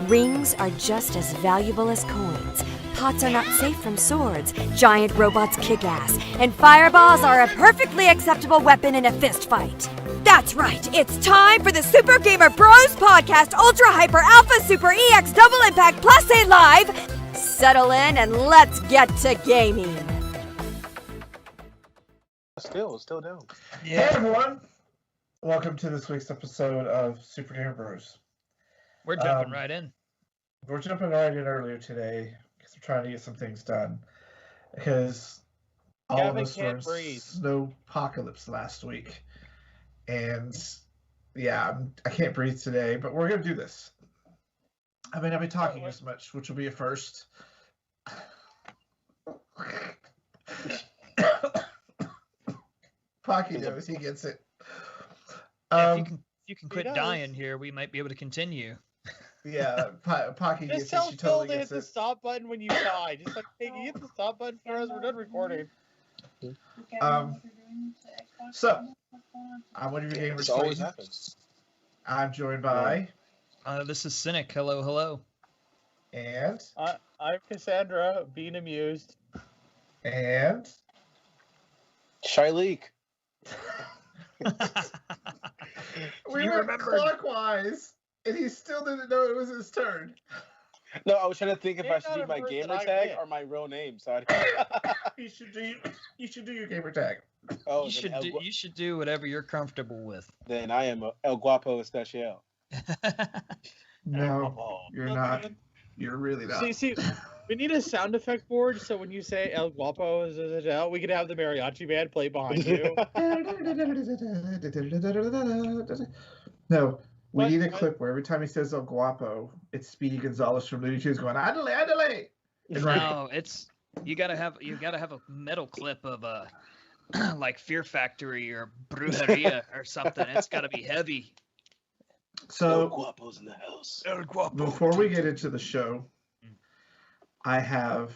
Rings are just as valuable as coins. Pots are not safe from swords. Giant robots kick ass. And fireballs are a perfectly acceptable weapon in a fist fight. That's right, it's time for the Super Gamer Bros Podcast Ultra Hyper Alpha Super EX Double Impact Plus A Live. Settle in and let's get to gaming. Still down. Yeah. Hey everyone, welcome to this week's episode of Super Gamer Bros. We're jumping right in. We're jumping right in earlier today because we're trying to get some things done. Because all of us were in snowpocalypse last week. And yeah, I can't breathe today, but we're going to do this. I may not be talking as much, which will be a first. Pocky knows, he gets it. If you can quit dying here, we might be able to continue. Yeah, Pocky gets it. Just tell She Phil totally to gets hit it. the stop button when you die. Just like, hey, can you hit the stop button for us? We're done recording. So, I'm one of your gamers. This always happens. I'm joined by... This is Cynic. Hello. And... I'm Cassandra, being amused. And... Shyleek. We went clockwise, and he still didn't know it was his turn. No, I was trying to think if I should do my gamer tag or my real name. So You should do your gamer tag. Oh, you should do whatever you're comfortable with. Then I am El Guapo Especial. No, you're not. You're really not. See, we need a sound effect board so when you say El Guapo, we could have the mariachi band play behind you. No, we need a clip where every time he says El Guapo, it's Speedy Gonzalez from Looney Tunes going, Adelaide. No, it's you gotta have a metal clip of like Fear Factory or Brujeria or something. It's gotta be heavy. So El Guapo's in the house. El Guapo. Before we get into the show, I have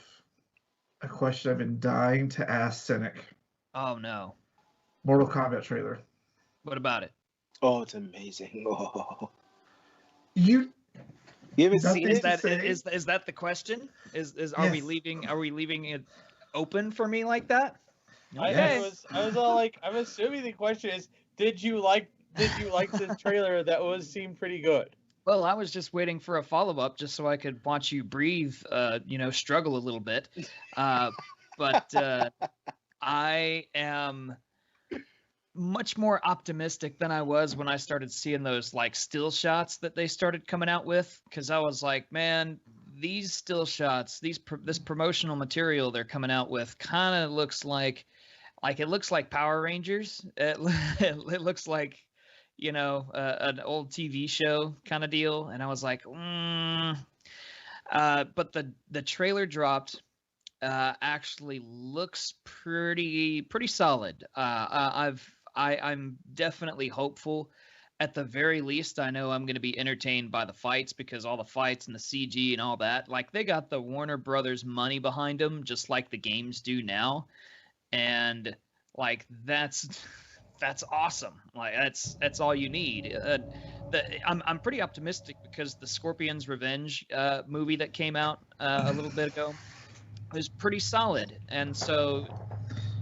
a question I've been dying to ask Cynic. Oh no. Mortal Kombat trailer. What about it? Oh, it's amazing. Oh. You haven't seen it? Is that the question? Are we leaving it open for me like that? Okay. I was all like, I'm assuming the question is, did you like this trailer that seemed pretty good? Well, I was just waiting for a follow-up just so I could watch you breathe, struggle a little bit. But I am much more optimistic than I was when I started seeing those like still shots that they started coming out with, because I was like, man, these still shots, this promotional material they're coming out with kind of looks like it looks like Power Rangers. It looks like, an old TV show kind of deal. And I was like, but the trailer dropped, actually looks pretty solid. I'm definitely hopeful. At the very least, I know I'm going to be entertained by the fights, because all the fights and the CG and all that, like, they got the Warner Brothers money behind them, just like the games do now. And like, that's awesome. Like, that's all you need. I'm pretty optimistic because the Scorpion's Revenge movie that came out a little bit ago was pretty solid, and so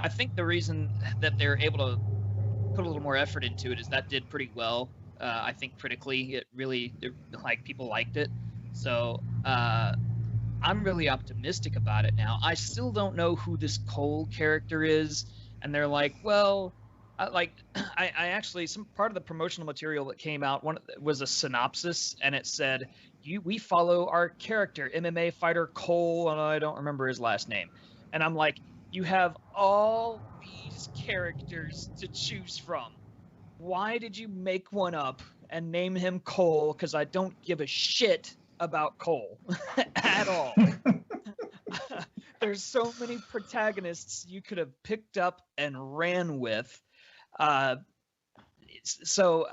I think the reason that they're able to put a little more effort into it is that did pretty well. I think critically, people liked it. So I'm really optimistic about it now. I still don't know who this Cole character is, and they're like, well, I actually, some part of the promotional material that came out was a synopsis, and it said, we follow our character, MMA fighter Cole, and I don't remember his last name. And I'm like, you have all these characters to choose from. Why did you make one up and name him Cole? Because I don't give a shit about Cole at all. There's so many protagonists you could have picked up and ran with. So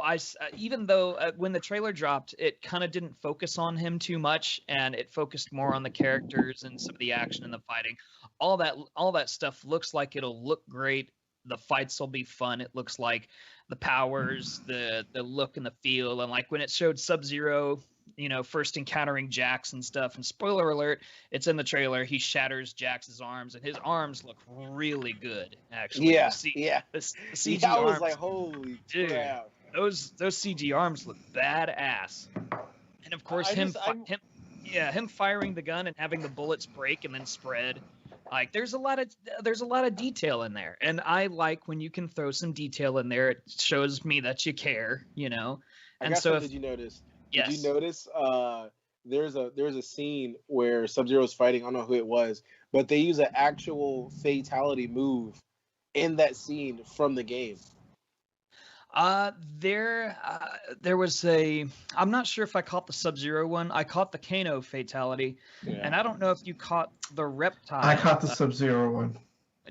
I, even though when the trailer dropped, it kind of didn't focus on him too much, and it focused more on the characters and some of the action and the fighting. All that stuff looks like it'll look great. The fights will be fun. It looks like the powers, the look and the feel, and like when it showed Sub-Zero, first encountering Jax and stuff. And spoiler alert, it's in the trailer. He shatters Jax's arms, and his arms look really good, actually. Yeah, The CG I was arms, like, holy dude, crap. those CG arms look badass. And of course, him firing the gun and having the bullets break and then spread. Like there's a lot of detail in there, and I like when you can throw some detail in there. It shows me that you care, And so, did you notice? Yes. Did you notice? There's a scene where Sub-Zero's fighting. I don't know who it was, but they use an actual fatality move in that scene from the game. There was I'm not sure if I caught the Sub-Zero one. I caught the Kano fatality, and I don't know if you caught the Reptile. I caught the Sub-Zero one.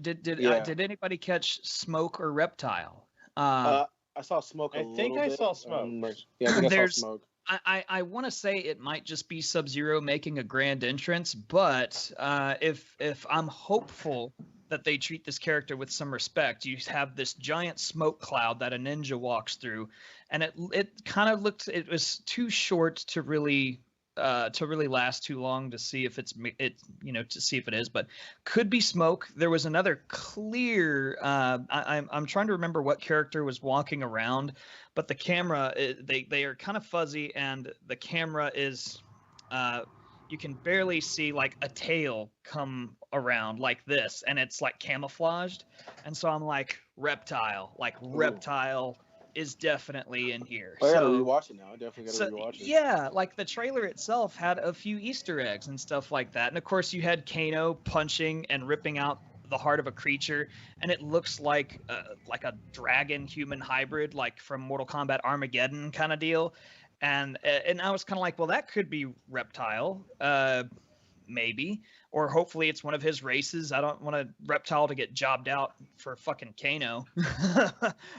Did anybody catch Smoke or Reptile? I saw Smoke. I think I saw Smoke. Yeah, I think I saw Smoke. I want to say it might just be Sub-Zero making a grand entrance, but if I'm hopeful that they treat this character with some respect, you have this giant smoke cloud that a ninja walks through, and it kind of looked, it was too short to really last too long to see if to see if it is, but could be Smoke. There was another clear I'm trying to remember what character was walking around, but the camera, they are kind of fuzzy, and the camera is you can barely see like a tail come around like this, and it's like camouflaged, and so I'm like, Reptile is definitely in here. I gotta rewatch it now. I definitely gotta rewatch it. Yeah, like the trailer itself had a few Easter eggs and stuff like that. And of course you had Kano punching and ripping out the heart of a creature, and it looks like a dragon human hybrid, like from Mortal Kombat Armageddon kind of deal. And I was kind of like, well, that could be Reptile, maybe, or hopefully it's one of his races. I don't want a Reptile to get jobbed out for fucking Kano.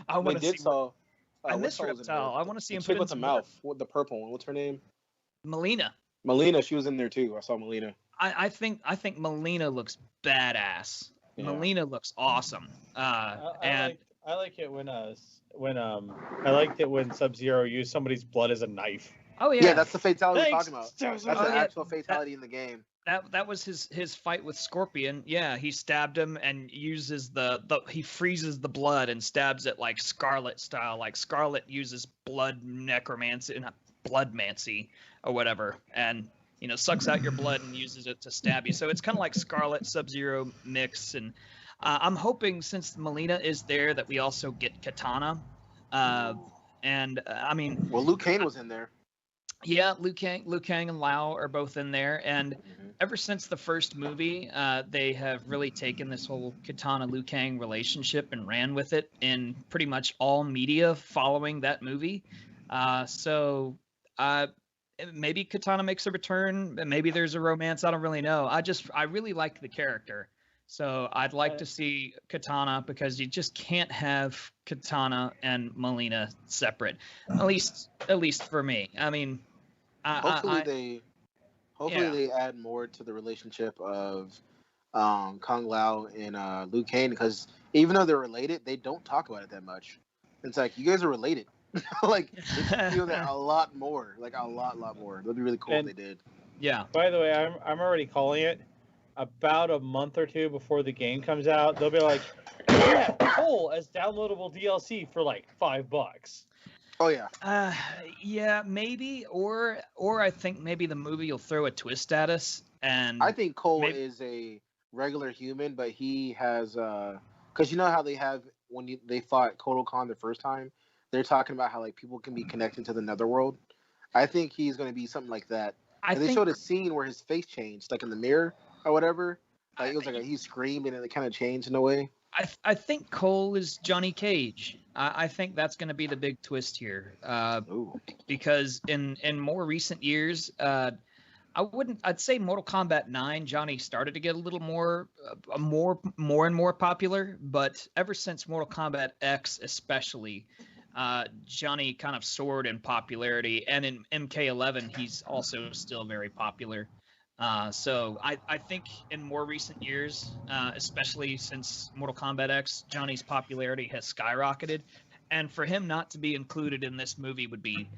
I want to see. I miss Reptile. I want to see him put in with the mouth. What, the purple one? What's her name? Melina. She was in there too. I saw Melina. I think Melina looks badass. Yeah. Melina looks awesome. I like it when Sub-Zero used somebody's blood as a knife. Oh yeah. Yeah, that's the fatality we're talking about. That's the actual fatality in the game. That was his fight with Scorpion. Yeah, he stabbed him and uses he freezes the blood and stabs it like Scarlet style. Like Scarlet uses bloodmancy or whatever, and sucks out your blood and uses it to stab you. So it's kind of like Scarlet Sub-Zero mix. And I'm hoping, since Melina is there, that we also get Katana. I mean, well, Liu Kang was in there. Yeah, Liu Kang and Lao are both in there, and ever since the first movie, they have really taken this whole Katana-Liu Kang relationship and ran with it in pretty much all media following that movie. So maybe Katana makes a return, maybe there's a romance. I don't really know. I really like the character, so I'd like to see Katana, because you just can't have Katana and Melina separate, at least for me. I mean. Hopefully they add more to the relationship of Kung Lao and Liu Kang, because even though they're related, they don't talk about it that much. It's like, you guys are related. Like, they should feel that a lot more. Like, a lot more. That'd be really cool if they did. Yeah. By the way, I'm already calling it. About a month or two before the game comes out, they'll be like, yeah, Cole as downloadable DLC for like $5. Oh yeah. Yeah, maybe, or I think maybe the movie will throw a twist at us, and I think Cole is a regular human, but he has because you know how they have when they fought Kotal Khan the first time, they're talking about how like people can be connected to the netherworld. I think he's going to be something like that. They showed a scene where his face changed, like in the mirror or whatever. Like it was like he screamed and it kind of changed in a way. I think Cole is Johnny Cage. I think that's going to be the big twist here. Because in more recent years, I'd say Mortal Kombat 9, Johnny started to get a little more and more popular, but ever since Mortal Kombat X especially, Johnny kind of soared in popularity, and in MK11 he's also still very popular. So I think in more recent years, especially since Mortal Kombat X, Johnny's popularity has skyrocketed, and for him not to be included in this movie would be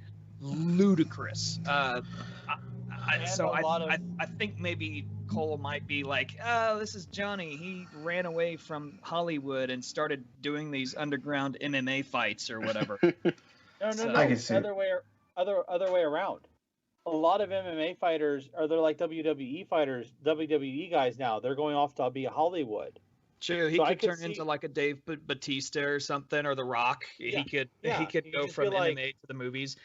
ludicrous. And So a lot of I think maybe Cole might be like, oh, this is Johnny. He ran away from Hollywood and started doing these underground MMA fights or whatever. no. I can see it. Other way around. A lot of MMA fighters they're like WWE fighters, WWE guys now. They're going off to be Hollywood. True, he So could turn into like a Dave Batista or something, or The Rock. Yeah, He could go from MMA to the movies.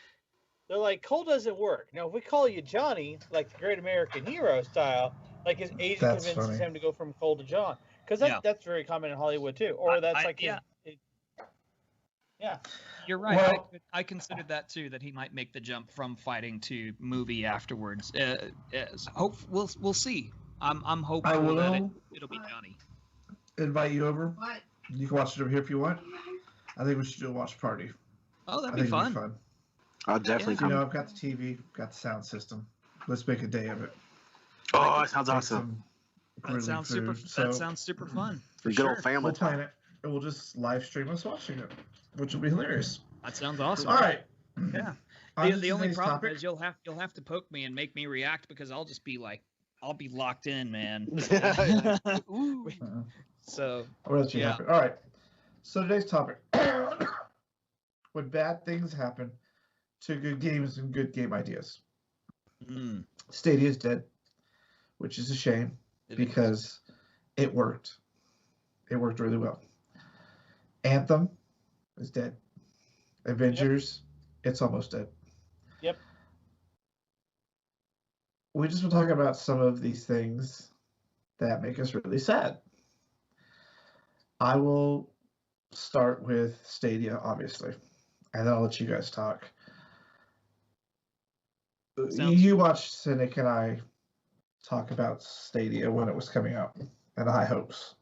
They're like, Cole doesn't work. Now, if we call you Johnny, like the Great American Hero style, like his agent That's convinces funny. him to go from Cole to John, because that's very common in Hollywood too. Or that's yeah. You're right. Well, I considered that too, that he might make the jump from fighting to movie afterwards. We'll see. I'm hopeful that it'll be Johnny. Invite you over. You can watch it over here if you want. I think we should do a watch party. Oh, that'd be fun. I'll definitely come. I've got the TV, got the sound system. Let's make a day of it. Oh, that sounds awesome. That sounds super fun. For good old family we'll plan it, and we'll just live stream us watching it, which will be hilarious. That sounds awesome. All right. Yeah. The only problem is you'll have to poke me and make me react, because I'll just be like, I'll be locked in, man. Ooh. So. What else happen? All right. So today's topic: when bad things happen to good games and good game ideas. Stadia is dead, which is a shame because it worked. It worked really well. Anthem is dead. Avengers, it's almost dead. Yep. We just been talking about some of these things that make us really sad. I will start with Stadia, obviously, and then I'll let you guys talk. You watched Cynic and I talk about Stadia when it was coming out and the high hopes.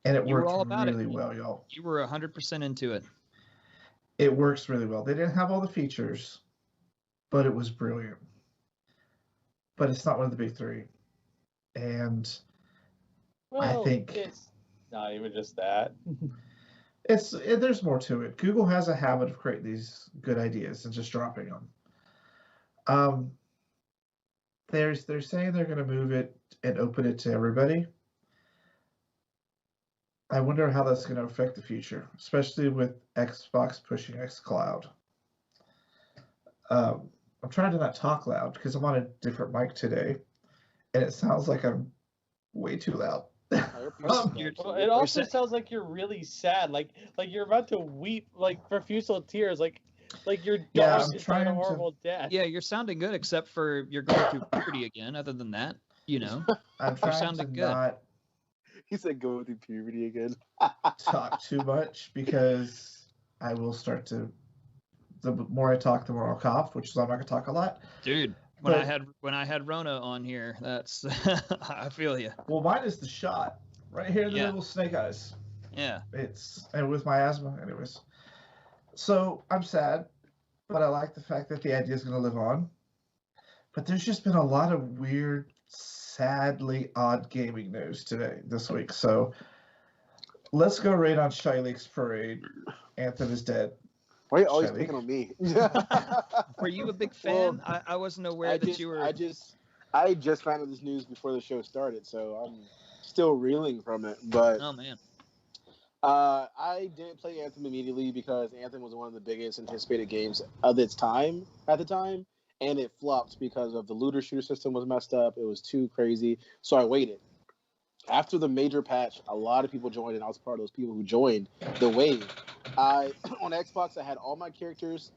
And it worked really well, y'all. You were 100% into it. It works really well. They didn't have all the features, but it was brilliant. But it's not one of the big three. And I think it's not even just that. There's more to it. Google has a habit of creating these good ideas and just dropping them. They're saying they're going to move it and open it to everybody. I wonder how that's going to affect the future, especially with Xbox pushing xCloud. I'm trying to not talk loud because I'm on a different mic today, and it sounds like I'm way too loud. It also sounds like you're really sad, like you're about to weep, like profusal tears, like your dog is dying a horrible death. Yeah, you're sounding good, except for you're going through puberty again. Other than that, I'm trying to not. He said go through puberty again. Talk too much because I will start to. The more I talk, the more I'll cough, which is why I'm not gonna talk a lot. Dude, when I had Rona on here, that's I feel you. Well, mine is the shot right here, the little snake eyes. Yeah. And with my asthma, anyways. So I'm sad, but I like the fact that the idea is going to live on. But there's just been a lot of weird, sadly odd gaming news this week. So let's go right on Shy Lake's parade. Anthem is dead. Why are you always picking on me? Were you a big fan? I wasn't aware that you were. I just found out this news before the show started, so I'm still reeling from it. But oh man. I didn't play Anthem immediately because Anthem was one of the biggest anticipated games of its time at the time, and it flopped because of the looter shooter system was messed up. It was too crazy, so I waited. After the major patch, a lot of people joined, and I was part of those people who joined the wave. On Xbox, I had all my characters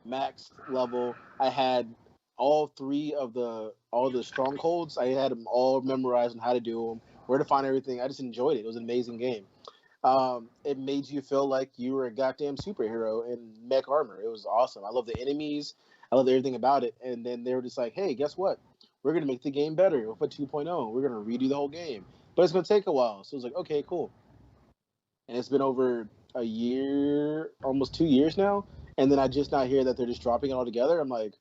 max level. I had all the strongholds. I had them all memorized on how to do them, where to find everything. I just enjoyed it. It was an amazing game. It made you feel like you were a goddamn superhero in mech armor. It was awesome. I love the enemies. I loved everything about it. And then they were just like, hey, guess what? We're going to make the game better. We'll put 2.0. We're going to redo the whole game. But it's going to take a while. So it was like, okay, cool. And it's been over a year, almost 2 years now. And then I just now hear that they're just dropping it all together. I'm like,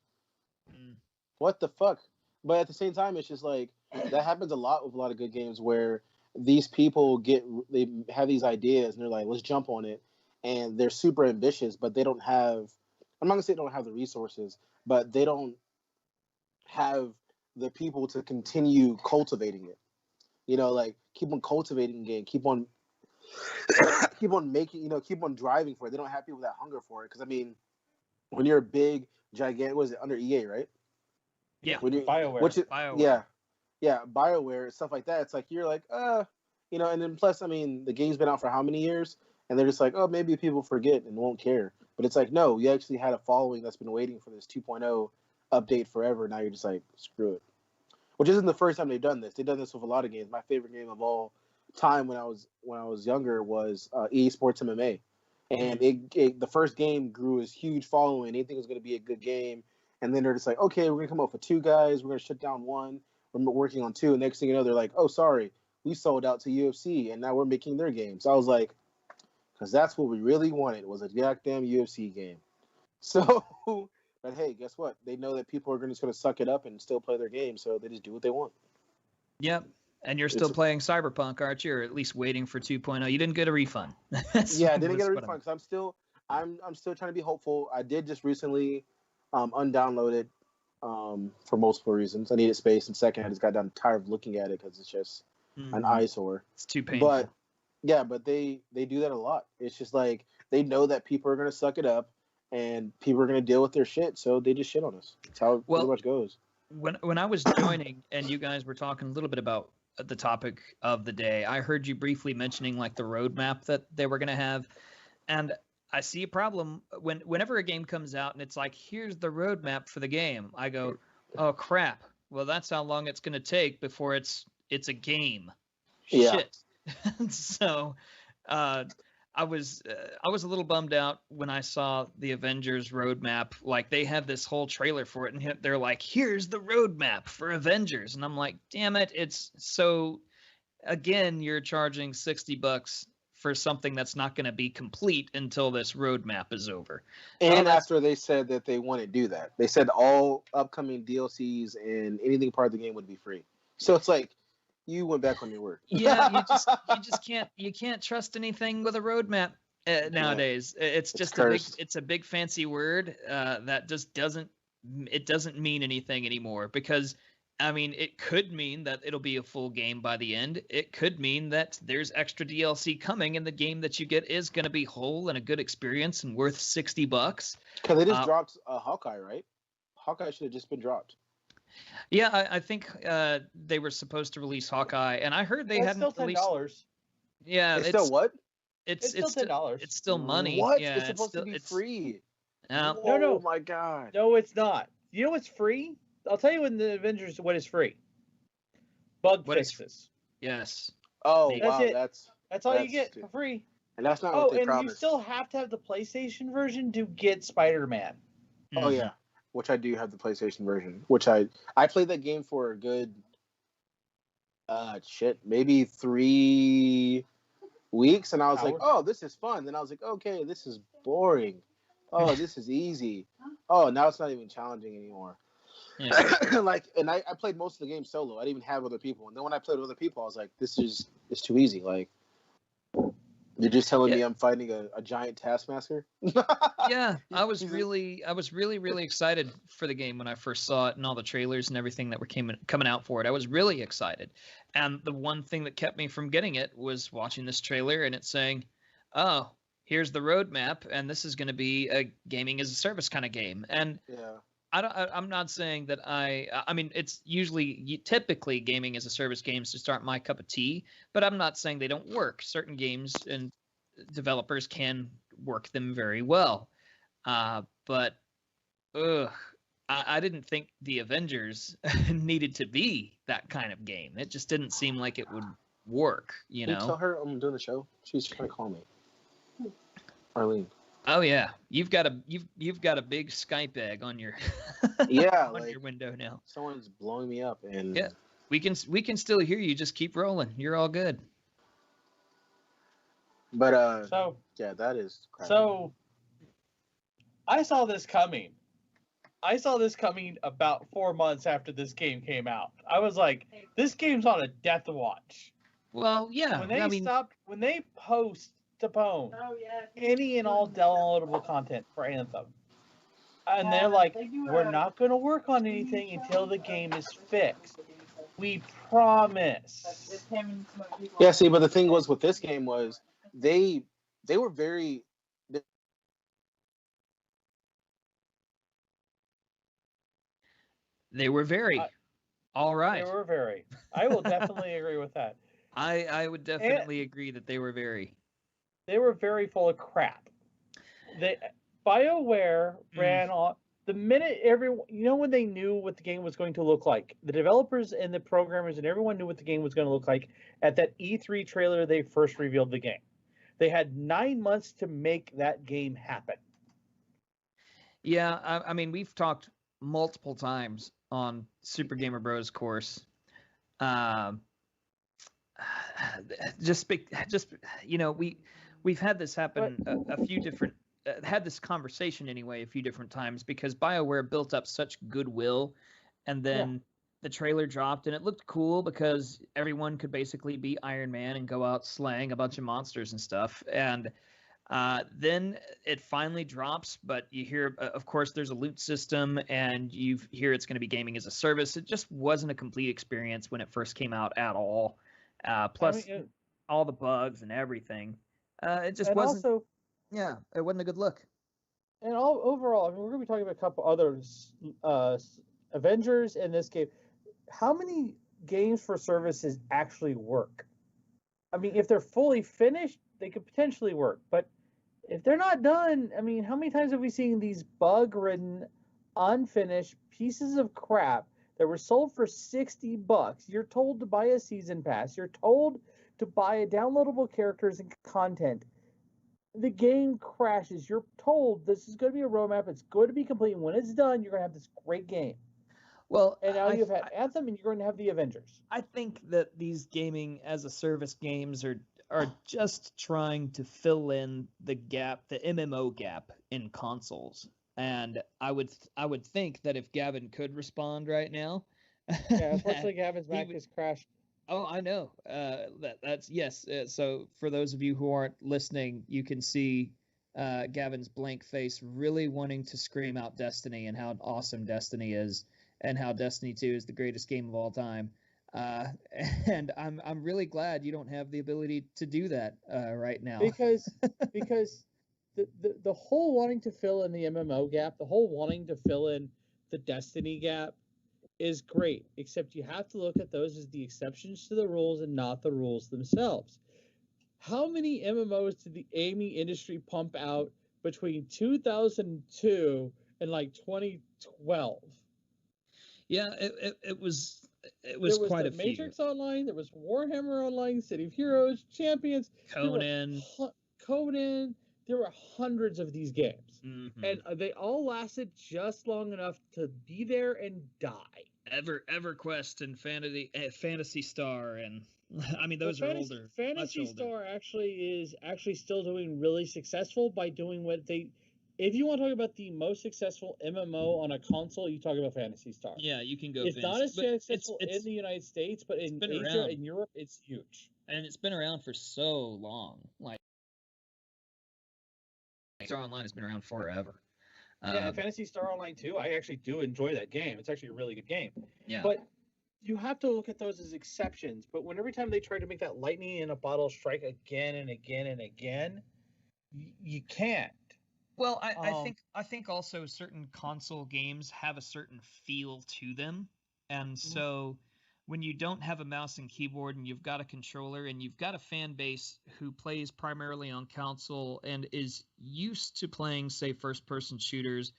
what the fuck? But at the same time, it's just like, that happens a lot with a lot of good games where these people they have these ideas and they're like, let's jump on it. And they're super ambitious, but they don't have I'm not gonna say they don't have the resources, but they don't have the people to continue cultivating it. Like keep on cultivating the game, keep on making, keep on driving for it. They don't have people that hunger for it. Because I mean, when you're a big, gigantic, was it under EA, right? Yeah, BioWare. BioWare. Yeah, BioWare, stuff like that. It's like you're like, and then plus, I mean, the game's been out for how many years, and they're just like, oh, maybe people forget and won't care. But it's like, no, you actually had a following that's been waiting for this 2.0 update forever. Now you're just like, screw it. Which isn't the first time they've done this. They've done this with a lot of games. My favorite game of all time when I was younger was EA Sports MMA, and the first game grew this huge following. They think it was going to be a good game, and then they're just like, okay, we're going to come up with 2 guys. We're going to shut down 1. We're working on 2. And next thing you know, they're like, oh, sorry, we sold out to UFC, and now we're making their games. I was like, because that's what we really wanted, was a goddamn UFC game. So, but hey, guess what? They know that people are just going to suck it up and still play their game, so they just do what they want. Yep. And you're still playing Cyberpunk, aren't you? Or at least waiting for 2.0. You didn't get a refund. Yeah, I didn't get a refund because I'm still trying to be hopeful. I did just recently undownload it for multiple reasons. I needed space, and second, I just got tired of looking at it because it's just an eyesore. It's too painful. But yeah, but they do that a lot. It's just like they know that people are gonna suck it up, and people are gonna deal with their shit, so they just shit on us. That's how it pretty much goes. When I was joining, and you guys were talking a little bit about the topic of the day, I heard you briefly mentioning like the roadmap that they were going to have, and I see a problem whenever a game comes out and it's like, here's the roadmap for the game. I go, oh crap, well that's how long it's going to take before it's a game. Yeah. Shit. So I was a little bummed out when I saw the Avengers roadmap. Like they have this whole trailer for it, and they're like, "Here's the roadmap for Avengers," and I'm like, "Damn it!" It's so. Again, you're charging $60 for something that's not going to be complete until this roadmap is over. And after they said that they wouldn't do that, they said all upcoming DLCs and anything part of the game would be free. So it's like. You went back on your word. Yeah, you can't trust anything with a roadmap nowadays. Yeah. It's just a big fancy word that just doesn't mean anything anymore, because I mean, it could mean that it'll be a full game by the end. It could mean that there's extra DLC coming and the game that you get is going to be whole and a good experience and worth $60. Because they just dropped Hawkeye, right? Hawkeye should have just been dropped. Yeah, I think they were supposed to release Hawkeye, and I heard they hadn't still released. $10. Yeah, it's still what? It's still $10. It's still money. What? Yeah, it's supposed to be free. No. Oh my god. No, it's not. You know what's free? I'll tell you when the Avengers what is free. Bug fixes. Yes. Oh, that's wow, it. That's all you get for free. And that's not what they promised. And you still have to have the PlayStation version to get Spider-Man. Oh yeah. Which I do have the PlayStation version. Which I played that game for a good maybe 3 weeks, and I was like, oh, this is fun. Then I was like, okay, this is boring. Oh, this is easy. Oh, now it's not even challenging anymore. Yeah. I played most of the game solo. I didn't even have other people. And then when I played with other people, I was like, it's too easy. Like, you're just telling me I'm fighting a giant taskmaster? Yeah, I was really excited for the game when I first saw it and all the trailers and everything that were coming out for it. I was really excited. And the one thing that kept me from getting it was watching this trailer and it saying, oh, here's the roadmap, and this is going to be a gaming as a service kind of game. And yeah. I'm not saying that I mean, it's typically gaming as a service games just aren't my cup of tea, but I'm not saying they don't work. Certain games and developers can work them very well. But I didn't think the Avengers needed to be that kind of game. It just didn't seem like it would work, you know? Can you tell her I'm doing the show? She's trying to call me. Arlene. Oh yeah, you've got a big Skype egg on your on your window now. Someone's blowing me up, and yeah, we can still hear you. Just keep rolling. You're all good. But yeah, that is crappy. So I saw this coming. About 4 months after this game came out. I was like, this game's on a death watch. Well, yeah. When they postpone any and all downloadable content for Anthem, And they're like, we're not going to work on anything until the game is fixed. We promise. Yeah, see, but the thing was with this game was they were very They were very. All right. They were very. I will definitely agree with that. I would definitely agree that they were very. They were very full of crap. BioWare ran on the minute when they knew what the game was going to look like. The developers and the programmers and everyone knew what the game was going to look like at that E3 trailer they first revealed the game. They had 9 months to make that game happen. Yeah, I mean, we've talked multiple times on Super Gamer Bros course. We've had this happen a few different had this conversation anyway a few different times because BioWare built up such goodwill, and then the trailer dropped and it looked cool because everyone could basically be Iron Man and go out slaying a bunch of monsters and stuff. And then it finally drops, but you hear, of course, there's a loot system, and you hear it's going to be gaming as a service. It just wasn't a complete experience when it first came out at all. Plus, all the bugs and everything. It just wasn't. Also, yeah, it wasn't a good look. And overall, I mean, we're going to be talking about a couple other Avengers in this game. How many games for services actually work? I mean, if they're fully finished, they could potentially work, but if they're not done, I mean, how many times have we seen these bug-ridden, unfinished pieces of crap that were sold for $60? You're told to buy a season pass. You're told to buy downloadable characters and content. The game crashes. You're told this is going to be a roadmap. It's going to be complete. And when it's done, you're going to have this great game. Well, and now you've had Anthem, and you're going to have the Avengers. I think that these gaming as a service games are just trying to fill in the gap, the MMO gap in consoles. And I would think that if Gavin could respond right now, yeah, unfortunately Gavin's Mac has crashed. Oh, I know. That's yes. So for those of you who aren't listening, you can see Gavin's blank face, really wanting to scream out Destiny and how awesome Destiny is, and how Destiny 2 is the greatest game of all time. And I'm really glad you don't have the ability to do that right now. Because the whole wanting to fill in the MMO gap, the whole wanting to fill in the Destiny gap is great, except you have to look at those as the exceptions to the rules and not the rules themselves. How many MMOs did the gaming industry pump out between 2002 and like 2012? Yeah, it was quite a few. Matrix Online, there was Warhammer Online, City of Heroes, Champions, Conan. There were hundreds of these games, and they all lasted just long enough to be there and die. EverQuest and Fantasy Star, and I mean those are older. Fantasy Star is still doing really successful by doing what they. If you want to talk about the most successful MMO on a console, you talk about Fantasy Star. Yeah, you can go. It's not as successful in the United States, but in Asia and Europe, it's huge. And it's been around for so long. Like Star Online has been around forever. Yeah, Fantasy Star Online 2, I actually do enjoy that game. It's actually a really good game. Yeah. But you have to look at those as exceptions. But when every time they try to make that lightning in a bottle strike again and again and again, you can't. Well, I think also certain console games have a certain feel to them, and so when you don't have a mouse and keyboard and you've got a controller and you've got a fan base who plays primarily on console and is used to playing, say, first-person shooters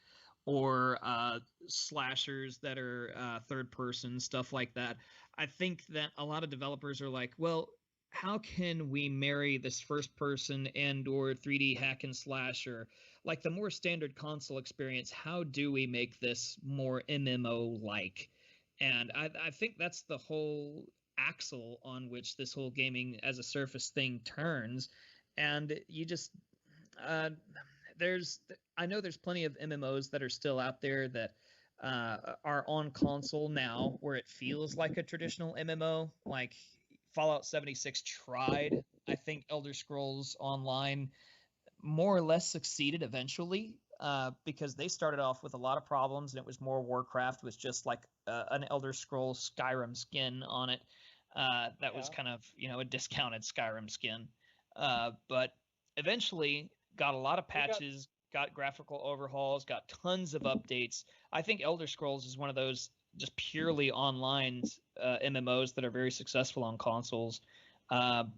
or slashers that are third-person, stuff like that, I think that a lot of developers are like, well, how can we marry this first-person and or 3D hack and slash, or like the more standard console experience, how do we make this more MMO-like? And I think that's the whole axle on which this whole gaming as a service thing turns. And you just I know there's plenty of MMOs that are still out there that are on console now where it feels like a traditional MMO. Like Fallout 76 tried. I think Elder Scrolls Online more or less succeeded eventually. because they started off with a lot of problems, and it was more Warcraft with just like an Elder Scrolls Skyrim skin on it. That was kind of, a discounted Skyrim skin. But eventually got a lot of patches, got graphical overhauls, got tons of updates. I think Elder Scrolls is one of those just purely online MMOs that are very successful on consoles. I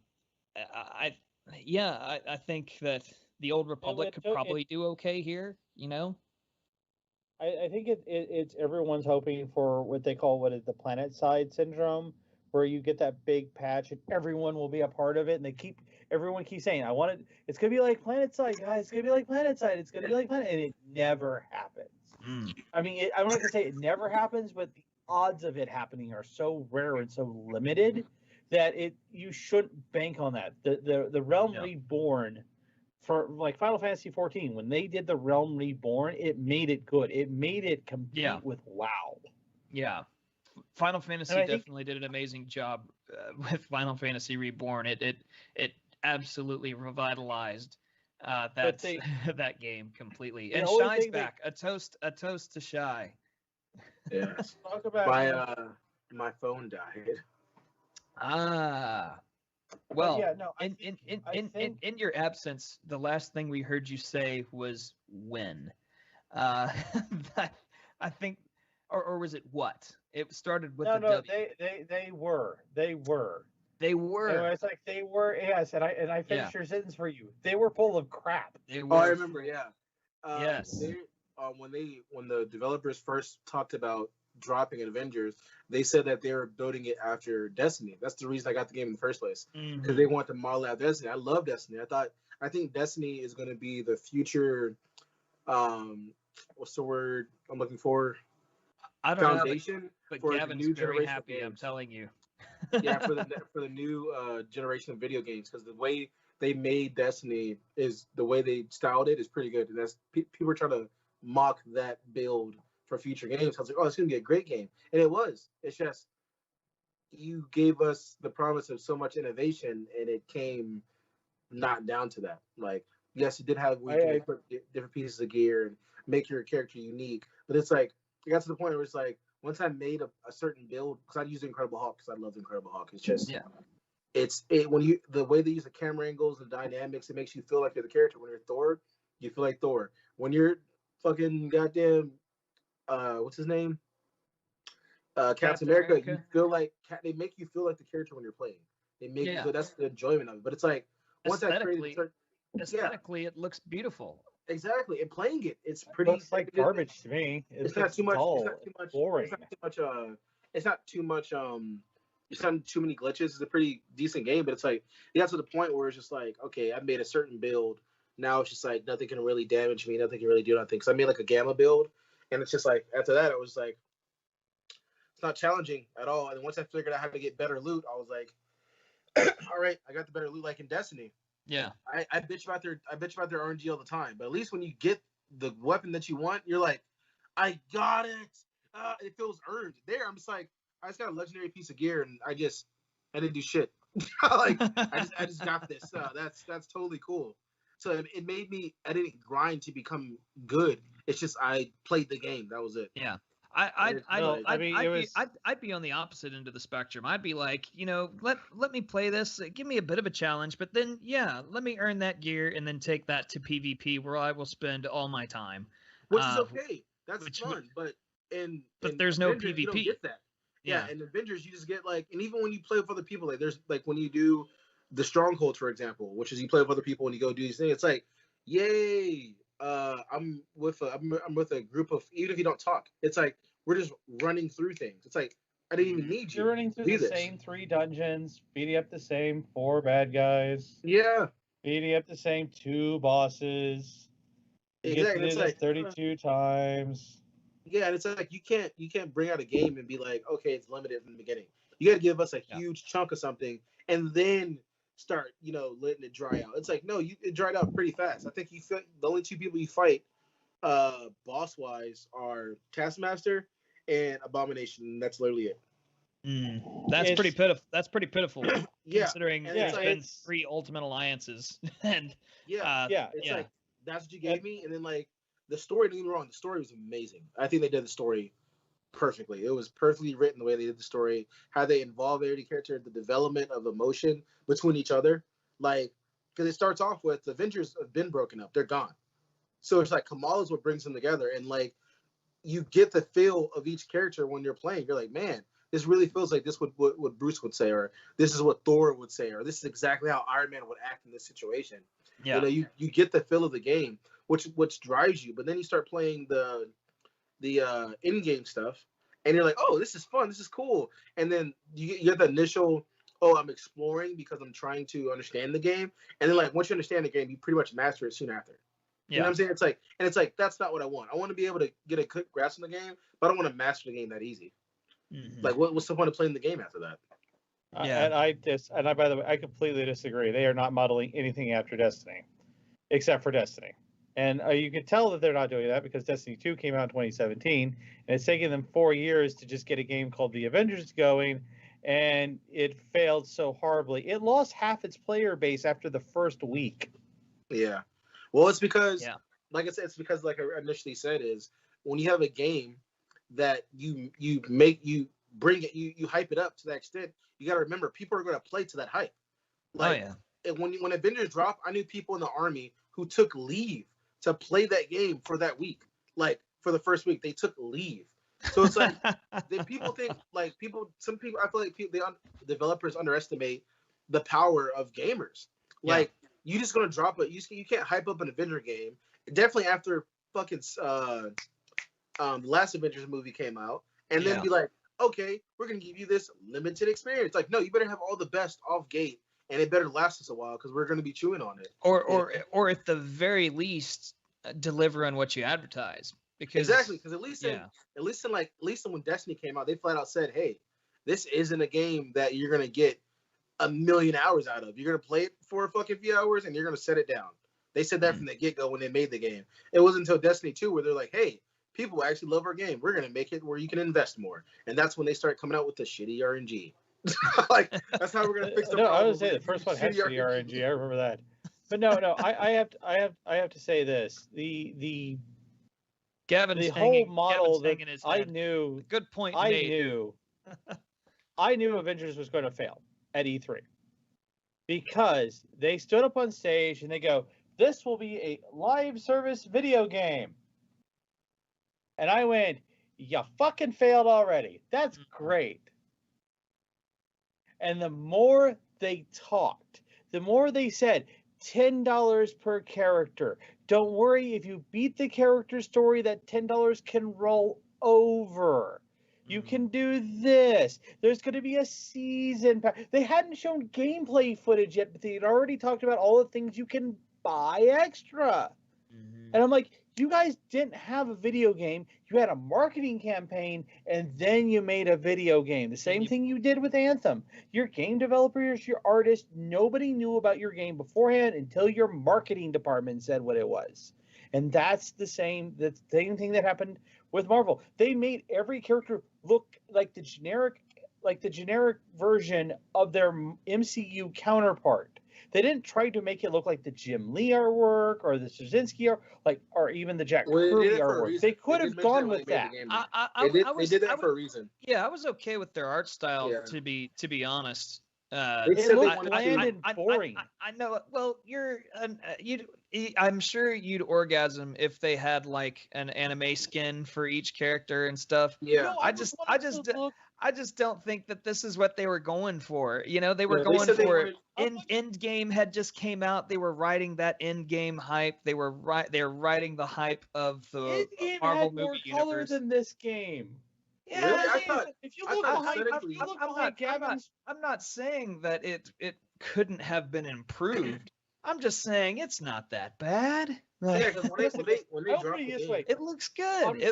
think that the Old Republic could probably do okay here, I think it's everyone's hoping for what they call the planet side syndrome, where you get that big patch and everyone will be a part of it, and everyone keeps saying, it's gonna be like Planet Side, guys, it's gonna be like Planet Side, it's gonna be like Planet, and it never happens. I mean, I'm not gonna say it never happens, but the odds of it happening are so rare and so limited that you shouldn't bank on that. The Realm Reborn, for like Final Fantasy 14, when they did the Realm Reborn, it made it good. It made it compete with WoW. Yeah. Final Fantasy definitely did an amazing job with Final Fantasy Reborn. It absolutely revitalized that game completely. And Shy's back. A toast to Shy. Yeah. Talk about my phone died. Well, in your absence, the last thing we heard you say was when. I think, or was it what? It started with W. They were. Anyway, it's like they were. Yes, and I finished your sentence for you. They were full of crap. Oh, I remember. Yeah. Yes. When the developers first talked about dropping Avengers, they said that they were building it after Destiny. That's the reason I got the game in the first place, because they want to model out Destiny. I love Destiny. I think Destiny is going to be the future. What's the word I'm looking for? I don't foundation know, but for Gavin's the new very generation happy. of games. I'm telling you. Yeah, for the new generation of video games, because the way they made Destiny is the way they styled it is pretty good, and that's people are trying to mock that build for future games. I was like, oh, it's gonna be a great game, and it was. It's just you gave us the promise of so much innovation, and it came not down to that. Like, yes, it did have different pieces of gear and make your character unique, but it's like it got to the point where it's like once I made a certain build, because I use the Incredible Hulk because I love the Incredible Hulk. It's just when the way they use the camera angles and dynamics, it makes you feel like you're the character. When you're Thor, you feel like Thor. When you're fucking goddamn what's his name? Captain America, you feel like they make you feel like the character when you're playing. They make you feel that's the enjoyment of it. But it's like once I created aesthetically, it looks beautiful. Exactly, and playing it's pretty. It looks like garbage to me. It's not too much. Dull, it's not too much. boring. It's not too much. It's not too many glitches. It's a pretty decent game, but it's like it got to the point where it's just like, okay, I made a certain build. Now it's just like nothing can really damage me. Nothing can really do nothing. Because I made like a gamma build, and it's just like after that, it was like it's not challenging at all. And once I figured out how to get better loot, I was like, all right, I got the better loot like in Destiny. Yeah, I bitch about their RNG all the time, but at least when you get the weapon that you want, you're like, I got it. It feels earned. There, I'm just like, I just got a legendary piece of gear, and I didn't do shit. Like I just got this. That's totally cool. So it made me. I didn't grind to become good. It's just I played the game. That was it. Yeah. I'd be on the opposite end of the spectrum. I'd be like, let me play this. Give me a bit of a challenge, but then, let me earn that gear and then take that to PvP where I will spend all my time. Which is okay. That's fun. But there's Avengers, no PvP. You don't get that. Yeah, in Avengers, you just get like, and even when you play with other people, like there's like when you do the Stronghold, for example, which is you play with other people and you go do these things. It's like, yay. I'm with a group of, even if you don't talk, it's like we're just running through things. It's like I didn't even need you. You're running through the same 3 dungeons, beating up the same 4 bad guys. Yeah, beating up the same 2 bosses. Exactly. It's like 32 times. Yeah, and it's like you can't bring out a game and be like, okay, it's limited from the beginning. You got to give us a huge chunk of something and then start, letting it dry out. It's like, no, it dried out pretty fast. I think the only 2 people you fight, boss wise, are Taskmaster and Abomination. And that's literally it. That's pretty pitiful. That's pretty pitiful. Considering there's been 3 Ultimate Alliances, and it's like that's what you gave me, and then like the story, don't get me wrong, the story was amazing. I think they did the story perfectly. It was perfectly written the way they did the story, how they involve every character, the development of emotion between each other. Like, because it starts off with the Avengers have been broken up, they're gone. So it's like Kamala's what brings them together, and like you get the feel of each character when you're playing. You're like, man, this really feels like this what Bruce would say, or this is what Thor would say, or this is exactly how Iron Man would act in this situation. Yeah. You know, you get the feel of the game, which drives you. But then you start playing the in-game stuff, and you're like, oh, this is fun, this is cool. And then you get the initial, oh, I'm exploring because I'm trying to understand the game. And then like once you understand the game, you pretty much master it soon after. You know what I'm saying? It's like that's not what I want. I want to be able to get a quick grasp on the game, but I don't want to master the game that easy. Mm-hmm. Like, what's the point of playing the game after that? Yeah. And I by the way, I completely disagree. They are not modeling anything after Destiny, except for Destiny. And you can tell that they're not doing that because Destiny 2 came out in 2017, and it's taken them 4 years to just get a game called The Avengers going, and it failed so horribly. It lost half its player base after the first week. Yeah. Well, it's because, like I said, it's because, like I initially said, is when you have a game that you bring it, you hype it up to that extent, you got to remember people are going to play to that hype. Like, when Avengers dropped, I knew people in the army who took leave to play that game for that week. Like, for the first week, they took leave. So it's like, then people think, like, some people, I feel like developers underestimate the power of gamers. Like, you just gonna drop it. You can't hype up an Avenger game. Definitely after fucking the last Avengers movie came out, and then be like, okay, we're gonna give you this limited experience. Like, no, you better have all the best off gate, and it better last us a while because we're gonna be chewing on it. Or at the very least, deliver on what you advertise. Because at least when Destiny came out, they flat out said, hey, this isn't a game that you're gonna get 1 million hours out of. You're gonna play it for a fucking few hours and you're gonna set it down. They said that from the get-go when they made the game. It wasn't until Destiny 2 where they're like, hey, people actually love our game. We're gonna make it where you can invest more. And that's when they start coming out with the shitty RNG. Like, that's how we're gonna fix the problem. I would say the first one had shitty RNG. I remember that. But no, I have to say this. The whole model that I knew. Good point. I knew Avengers was going to fail at E3 because they stood up on stage and they go, "This will be a live service video game," and I went, "You fucking failed already. That's great." And the more they talked, the more they said, $10 per character. Don't worry, if you beat the character story, that $10 can roll over. You can do this. There's going to be a season pass. They hadn't shown gameplay footage yet, but they had already talked about all the things you can buy extra. And I'm like, you guys didn't have a video game. You had a marketing campaign, and then you made a video game. The same thing you did with Anthem. Your game developers, your artists, nobody knew about your game beforehand until your marketing department said what it was. And that's the same thing that happened with Marvel. They made every character look like the generic version of their MCU counterpart. They didn't try to make it look like the Jim Lee artwork or the Straczynski or even the Jack Kirby artwork. They could have gone with that. They did that for a reason. Yeah, I was okay with their art style, to be honest. It looked bland and boring. I know. Well, I'm sure you'd orgasm if they had like an anime skin for each character and stuff. Yeah. No, I just don't think that this is what they were going for. You know, they were going for end game had just came out. They were riding that end game hype. They were riding the hype of the Marvel movie universe. Color than this game. Yeah, really? If you look behind Gavin's, I'm not saying that it couldn't have been improved. I'm just saying it's not that bad. Yeah, because when they drop the game, it looks good.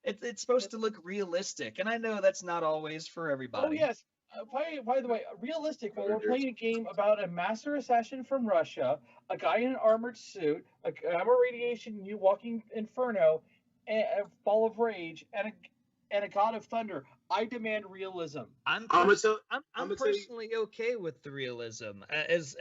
It's supposed to look realistic, and I know that's not always for everybody. Oh yes. By the way, realistic. When we're playing a game about a master assassin from Russia, a guy in an armored suit, a gamma radiation, you walking inferno, a ball of rage, and a god of thunder, I demand realism. I'm personally okay with the realism as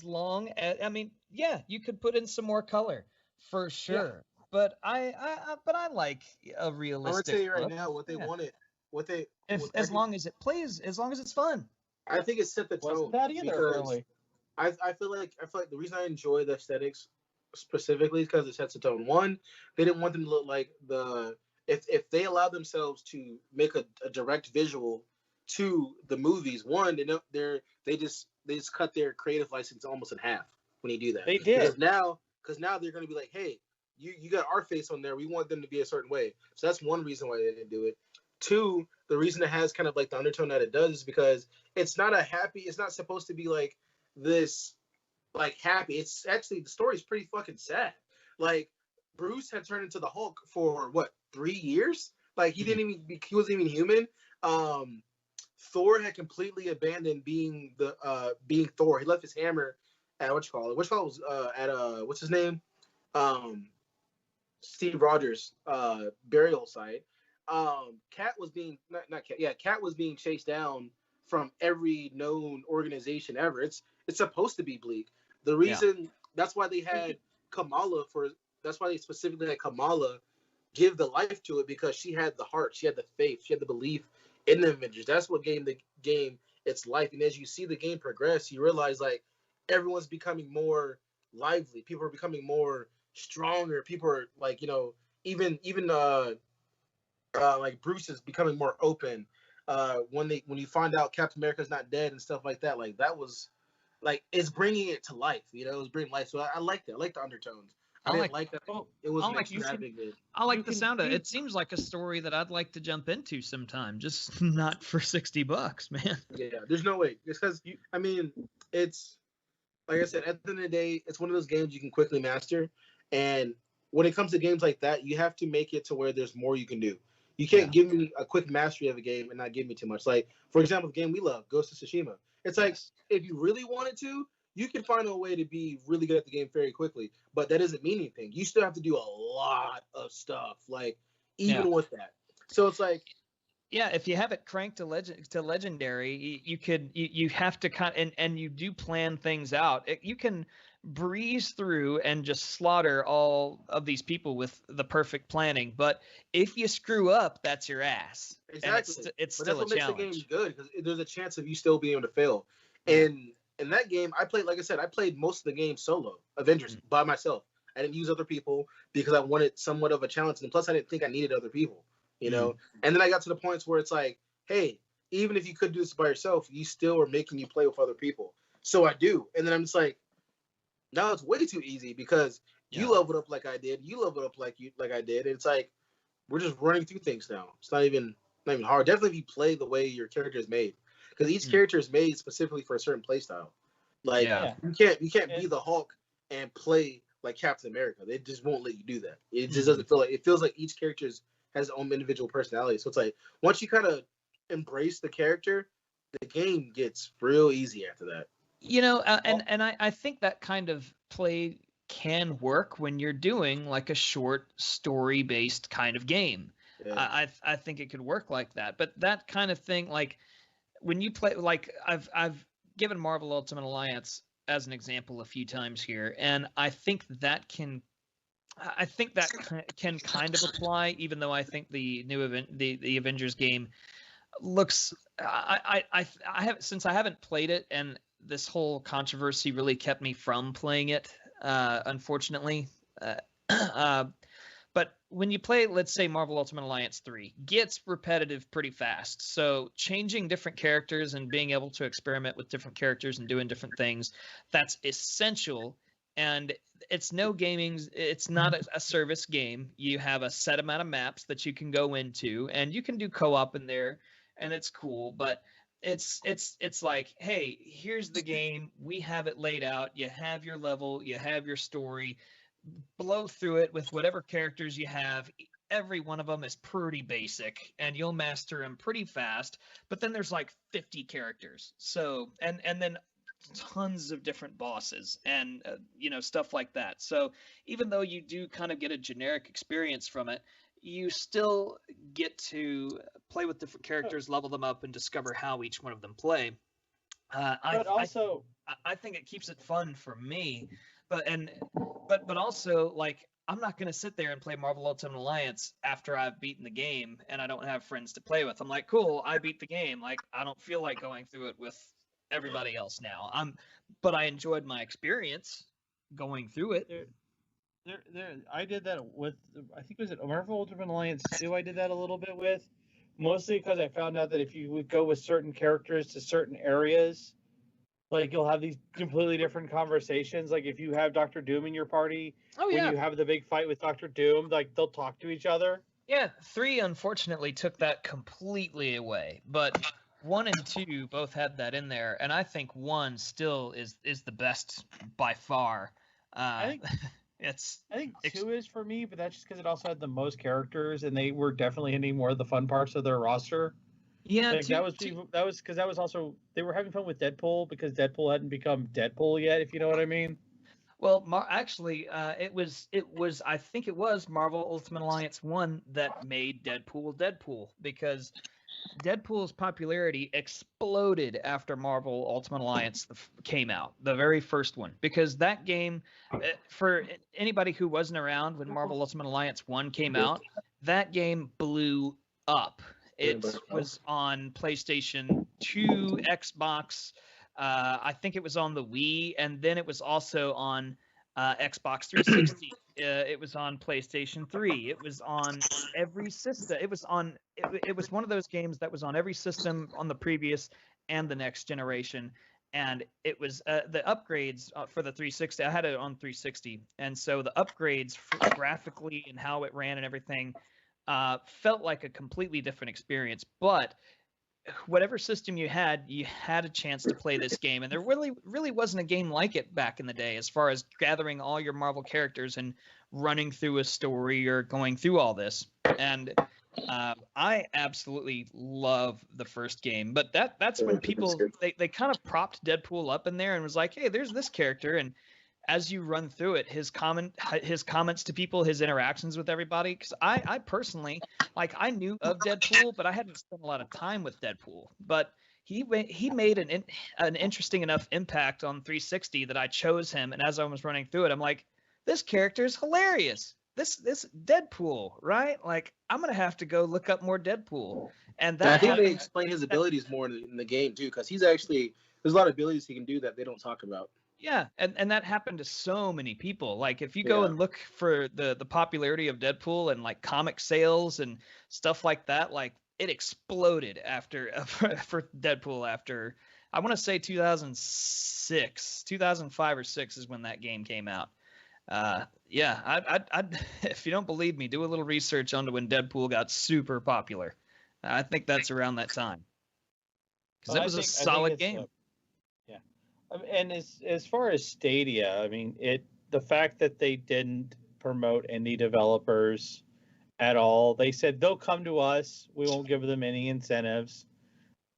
long as, I mean, yeah, you could put in some more color. for sure. But I like a realistic. I'm gonna tell you right look. now what they Yeah. wanted. What they If I as think long as it plays, as long as it's fun. I think it set the Wasn't tone that either, because apparently. I feel like the reason I enjoy the aesthetics specifically is because it sets the tone. One, they didn't want them to look like the if they allow themselves to make a direct visual to the movies. One, they just cut their creative license almost in half when you do that. They did. Because now they're going to be like, hey, you got our face on there. We want them to be a certain way. So that's one reason why they didn't do it. Two, the reason it has kind of like the undertone that it does is because it's not a happy. It's not supposed to be like this like happy. It's actually the story's pretty fucking sad. Like Bruce had turned into the Hulk for what 3 years? Like he wasn't even human. Um, Thor had completely abandoned being Thor. He left his hammer at what you call it was at what's his name? Um, Steve Rogers burial site. Cat was being not Cat. Yeah, Cat was being chased down from every known organization ever. It's supposed to be bleak. The reason that's why they had Kamala for that's why they specifically had Kamala give the life to it because she had the heart, she had the faith, she had the belief in the Avengers. That's what gave the game its life. And as you see the game progress, you realize like everyone's becoming more lively. People are becoming more stronger. People are like even like Bruce is becoming more open. When you find out Captain America's not dead and stuff like that, like that was like it's bringing it to life. It's bringing life. So I like that. I like the undertones. I didn't like that. It wasn't extravagant. I like the sound of it. It seems like a story that I'd like to jump into sometime, just not for $60, man. Yeah, there's no way. It's because I mean, it's like I said. At the end of the day, it's one of those games you can quickly master. And when it comes to games like that, you have to make it to where there's more you can do. You can't give me a quick mastery of a game and not give me too much. Like for example, the game we love, Ghost of Tsushima. It's like if you really wanted to, you can find a way to be really good at the game very quickly. But that doesn't mean anything. You still have to do a lot of stuff. Like even with that. So it's like if you have it cranked to legendary, you have to and you do plan things out. You can breeze through and just slaughter all of these people with the perfect planning. But if you screw up, that's your ass. Exactly. And it's but still that's a what challenge. makes the game good because there's a chance of you still being able to fail. And in that game, I played, like I said, I played most of the game solo, Avengers, by myself. I didn't use other people because I wanted somewhat of a challenge. And plus, I didn't think I needed other people, And then I got to the points where it's like, hey, even if you could do this by yourself, you still are making you play with other people. So I do. And then I'm just like, now it's way too easy because you leveled up like I did. You leveled up like I did. And it's like, we're just running through things now. It's not even hard. Definitely if you play the way your character is made. Because each character is made specifically for a certain play style. Like you can't be the Hulk and play like Captain America. They just won't let you do that. It just doesn't feel like it feels like each character has its own individual personality. So it's like once you kind of embrace the character, the game gets real easy after that. And I think that kind of play can work when you're doing like a short story based kind of game. I think it could work like that. But that kind of thing, like when you play, like I've given Marvel Ultimate Alliance as an example a few times here, and I think that can kind of apply, even though I think the new the Avengers game looks. I haven't played it, and this whole controversy really kept me from playing it, unfortunately. But when you play, let's say, Marvel Ultimate Alliance 3, gets repetitive pretty fast. So changing different characters and being able to experiment with different characters and doing different things, that's essential. And it's not a service game. You have a set amount of maps that you can go into, and you can do co-op in there, and it's cool. But it's like, hey, here's the game. We have it laid out. You have your level. You have your story. Blow through it with whatever characters you have. Every one of them is pretty basic, and you'll master them pretty fast. But then there's like 50 characters. So and then tons of different bosses and stuff like that. So even though you do kind of get a generic experience from it, you still get to play with different characters, level them up, and discover how each one of them play. I think it keeps it fun for me, but also like I'm not going to sit there and play Marvel Ultimate Alliance after I've beaten the game and I don't have friends to play with. I'm like, cool, I beat the game. Like, I don't feel like going through it with everybody else now. But I enjoyed my experience going through it. I did that with, I think it was at Marvel Ultimate Alliance 2 I did that a little bit with. Mostly because I found out that if you would go with certain characters to certain areas, like you'll have these completely different conversations. Like if you have Doctor Doom in your party, when you have the big fight with Doctor Doom, like they'll talk to each other. Yeah, 3 unfortunately took that completely away, but 1 and 2 both had that in there, and I think 1 still is the best by far. I think 2 is for me, but that's just because it also had the most characters, and they were definitely hitting more of the fun parts of their roster. Yeah, like that was because that was also they were having fun with Deadpool because Deadpool hadn't become Deadpool yet, if you know what I mean. Well, actually, it was I think it was Marvel Ultimate Alliance 1 that made Deadpool because Deadpool's popularity exploded after Marvel Ultimate Alliance came out, the very first one, because that game, for anybody who wasn't around when Marvel Ultimate Alliance 1 came out, that game blew up. It was on PlayStation 2, Xbox, I think it was on the Wii, and then it was also on Xbox 360. It was on PlayStation 3. It was on every system. It was on. It was one of those games that was on every system on the previous and the next generation. And it was the upgrades for the 360. I had it on 360, and so the upgrades graphically and how it ran and everything felt like a completely different experience. But whatever system you had a chance to play this game, and there really wasn't a game like it back in the day as far as gathering all your Marvel characters and running through a story or going through all this. And I absolutely love the first game, but that's when people they kind of propped Deadpool up in there and was like, hey, there's this character, and as you run through it, his comments to people, his interactions with everybody. Because I personally, like, I knew of Deadpool, but I hadn't spent a lot of time with Deadpool. But he made an interesting enough impact on 360 that I chose him. And as I was running through it, I'm like, this character is hilarious. This Deadpool, right? Like, I'm gonna have to go look up more Deadpool. And that I think they explain his abilities more in the game too, because there's a lot of abilities he can do that they don't talk about. Yeah, and that happened to so many people. Like, if you go and look for the popularity of Deadpool and like comic sales and stuff like that, like it exploded after for Deadpool after, I want to say 2006, 2005 or 6 is when that game came out. Yeah, I'd if you don't believe me, do a little research onto when Deadpool got super popular. I think that's around that time because it was a solid game. And as far as Stadia, I mean, the fact that they didn't promote indie developers at all, they said they'll come to us. We won't give them any incentives.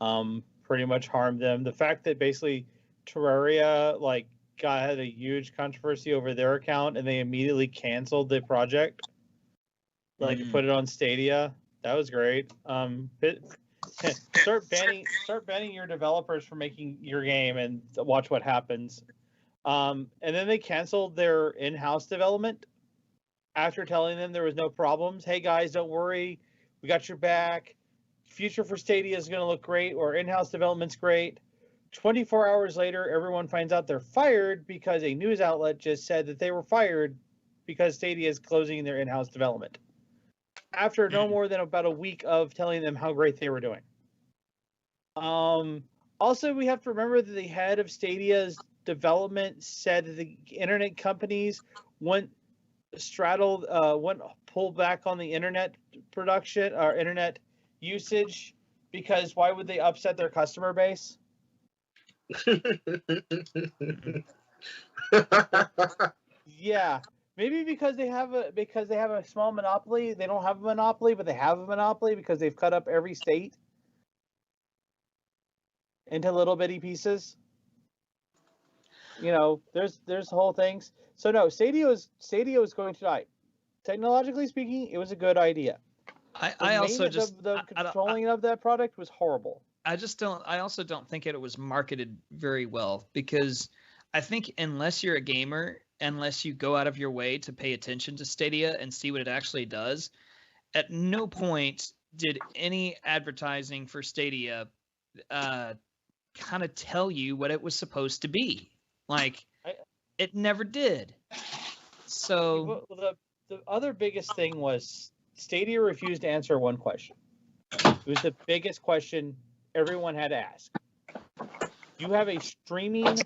Pretty much harm them. The fact that basically Terraria had a huge controversy over their account and they immediately canceled the project, put it on Stadia. That was great. Start banning your developers from making your game and watch what happens. And then they canceled their in-house development after telling them there was no problems. Hey guys, don't worry, we got your back. Future for Stadia is going to look great, or in-house development's great. 24 hours later, everyone finds out they're fired because a news outlet just said that they were fired because Stadia is closing their in-house development. After no more than about a week of telling them how great they were doing. Also, we have to remember that the head of Stadia's development said that the internet companies went pull back on the internet production or internet usage because why would they upset their customer base? Yeah. Maybe because they have a small monopoly. They don't have a monopoly, but they have a monopoly because they've cut up every state into little bitty pieces. There's whole things. So no, Stadia is going to die. Technologically speaking, it was a good idea. The controlling of that product was horrible. I also don't think it was marketed very well because I think unless you're a gamer, unless you go out of your way to pay attention to Stadia and see what it actually does. At no point did any advertising for Stadia kind of tell you what it was supposed to be. Like, it never did. So the other biggest thing was Stadia refused to answer one question. It was the biggest question everyone had to ask. You have a streaming,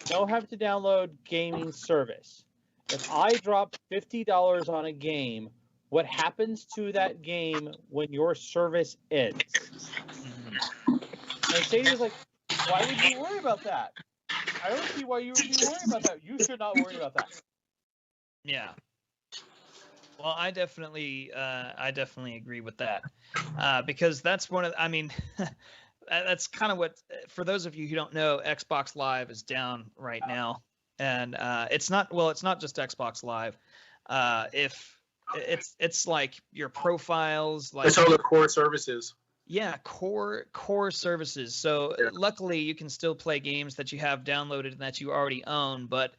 no have to download gaming service. If I drop $50 on a game, what happens to that game when your service ends? And Stadia's like, why would you worry about that? I don't see why you would be worried about that. You should not worry about that. Yeah. Well, I definitely agree with that, because that's one of, I mean, that's kind of what, for those of you who don't know, Xbox Live is down right now, and it's not just Xbox Live. If it's like your profiles, like it's all the core services. Yeah, core services. So luckily you can still play games that you have downloaded and that you already own, but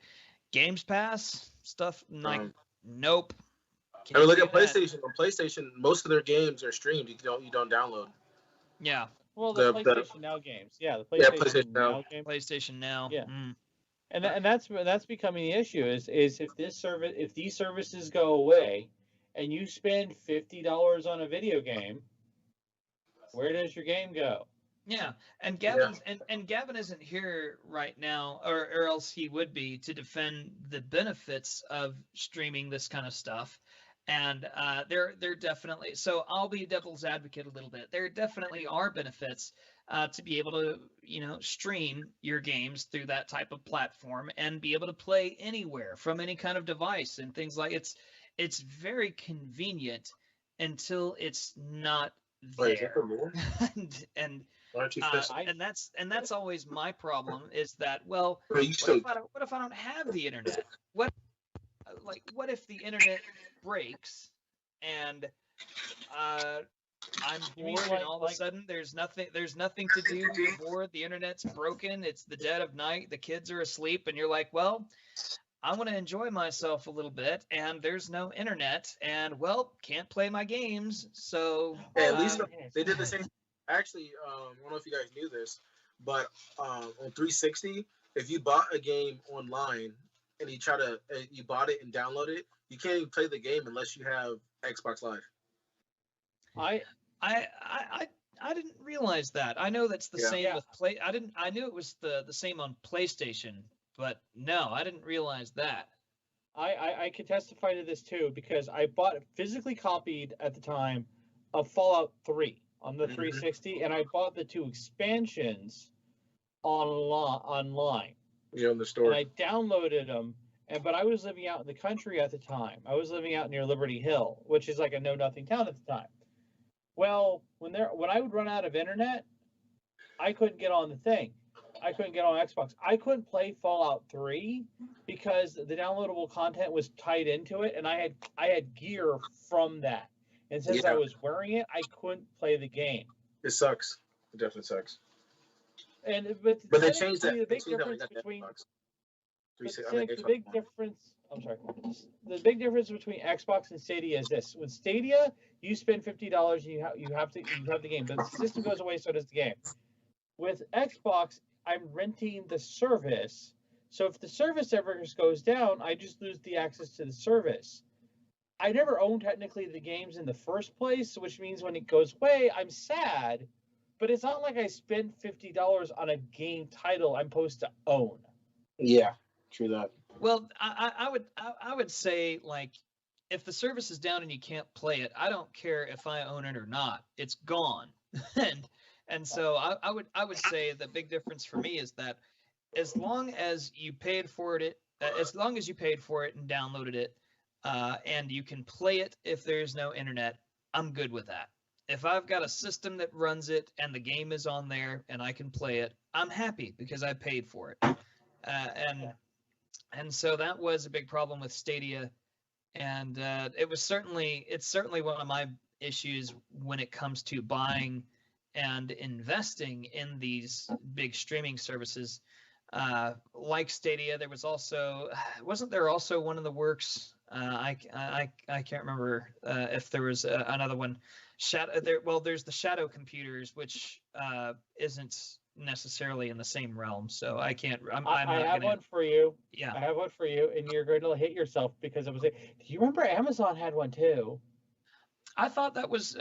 Games Pass stuff, like, nope. I mean, look at PlayStation. On PlayStation, most of their games are streamed. You don't download. Yeah. Well, the PlayStation Now games. Yeah, the PlayStation Now games. PlayStation Now. Yeah. And that's becoming the issue is if these services go away, and you spend $50 on a video game, where does your game go? Yeah, and Gavin and Gavin isn't here right now, or else he would be, to defend the benefits of streaming this kind of stuff. And there definitely, so I'll be devil's advocate a little bit. There definitely are benefits to be able to, stream your games through that type of platform and be able to play anywhere from any kind of device and things like it's very convenient until it's not there. and that's always my problem, is that, well, what if I don't have the internet? What if the internet breaks and I'm bored, and all of a sudden there's nothing to do, you're bored, the internet's broken, it's the dead of night, the kids are asleep, and you're like, well, I want to enjoy myself a little bit, and there's no internet, and, well, can't play my games, so... Yeah, at least they did the same. Actually, I don't know if you guys knew this, but on 360, if you bought a game online and you bought it and downloaded it, you can't even play the game unless you have Xbox Live. I didn't realize that. I know that's the same with Play. I knew it was the same on PlayStation, but no, I didn't realize that. I can testify to this too, because I bought physically copied at the time of Fallout 3 on the 360, and I bought the 2 expansions online. Yeah, in the store. And I downloaded them, but I was living out in the country at the time. I was living out near Liberty Hill, which is like a know-nothing town at the time. Well, when I would run out of internet, I couldn't get on the thing. I couldn't get on Xbox. I couldn't play Fallout 3 because the downloadable content was tied into it, and I had gear from that. And since I was wearing it, I couldn't play the game. It sucks. It definitely sucks. But they changed that. The big difference between the big difference between Xbox and Stadia is this: with Stadia, you spend $50 and you have the game, but the system goes away, so does the game. With Xbox, I'm renting the service, so if the service ever goes down, I just lose the access to the service. I never owned technically the games in the first place, which means when it goes away, I'm sad. But it's not like I spent $50 on a game title I'm supposed to own. Yeah, true that. Well, I would say, like, if the service is down and you can't play it, I don't care if I own it or not. It's gone. and so I would say the big difference for me is that as long as you paid for it and downloaded it, and you can play it if there's no internet, I'm good with that. If I've got a system that runs it and the game is on there and I can play it, I'm happy because I paid for it. And so that was a big problem with Stadia, and it's certainly one of my issues when it comes to buying and investing in these big streaming services. like Stadia, there was also wasn't there also one in the works? I can't remember if there was another one. There's the Shadow computers, which isn't necessarily in the same realm, so I can't. I have one for you. Yeah, I have one for you, and you're going to hit yourself because it was. Do you remember Amazon had one too? I thought that was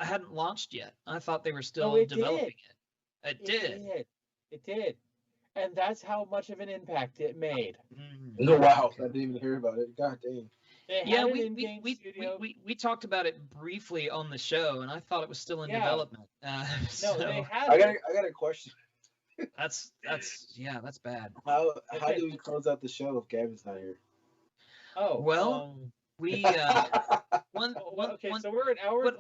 hadn't launched yet. I thought they were still it developing did. it. It did. It did. And that's how much of an impact it made. No, wow. I didn't even hear about it. God dang. Yeah, we talked about it briefly on the show, and I thought it was still in development. No, they had. I got a question. That's bad. How do we close out the show if Gavin's not here? Oh well, we so we're an hour.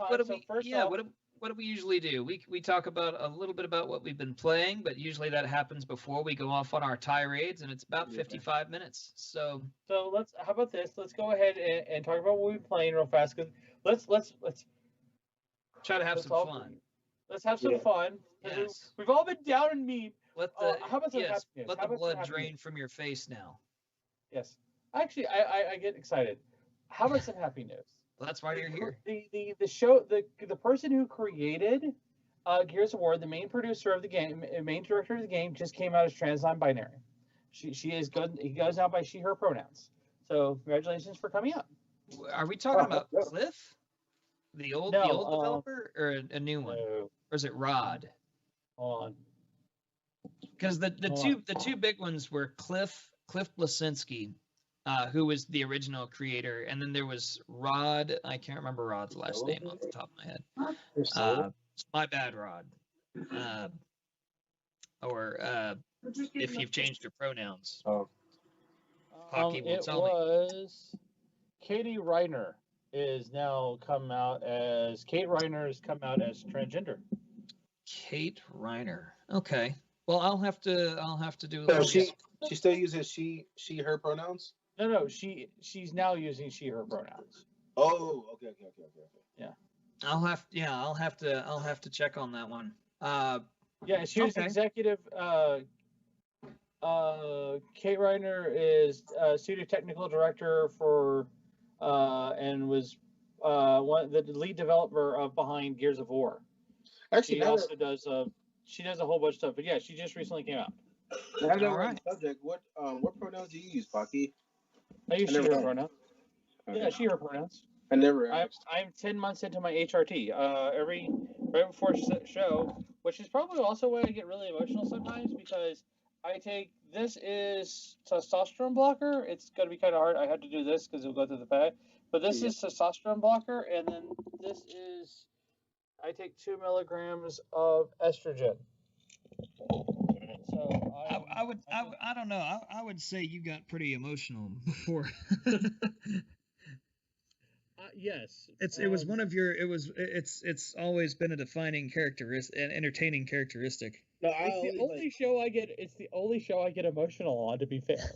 What do we usually do? We talk about a little bit about what we've been playing, but usually that happens before we go off on our tirades, and it's about 55 how about this? Let's go ahead and talk about what we've been playing real fast. Cause let's try to have some fun. Let's have some fun. Yes. We've all been down and meat. How about some happy news? Let the blood drain from your face now. Yes. Actually, I get excited. How about some happy news? Well, that's why you're here. The show, the person who created Gears of War, the main producer of the game, main director of the game, just came out as trans non-binary. She is good. He goes out by she/her pronouns. So congratulations for coming up. Are we talking about Cliff, the old developer, or a new one, or is it Rod? Hold on. Because the two big ones were Cliff Blasinski, who was the original creator, and then there was Rod. I can't remember Rod's last name off the top of my head. My bad, Rod. If you've changed your pronouns. Hockey will tell me. Was Katie Reiner is now come out as Kate Reiner has come out as transgender. Kate Reiner. Okay. Well, I'll have to do. So she still uses she/her pronouns. No, she's now using she/her pronouns. Oh, okay. Yeah. I'll have to check on that one. Yeah, she was executive. Kate Reiner is studio technical director for, and was the lead developer behind Gears of War. Actually, she does a whole bunch of stuff. But yeah, she just recently came out. All right. Subject. What pronouns do you use, Pocky? I use she/her pronouns. Okay. Yeah, she/her pronouns. I never asked. I'm 10 months into my HRT. Right before show, which is probably also why I get really emotional sometimes, because I take this is testosterone blocker. It's gonna be kind of hard. I had to do this because it'll go through the pad. But this is testosterone blocker, and then this is I take 2 milligrams of estrogen. So I don't know. I would say you got pretty emotional before. Yes. It's always been a defining characteristic, an entertaining characteristic. No, it's the only show I get emotional on, to be fair.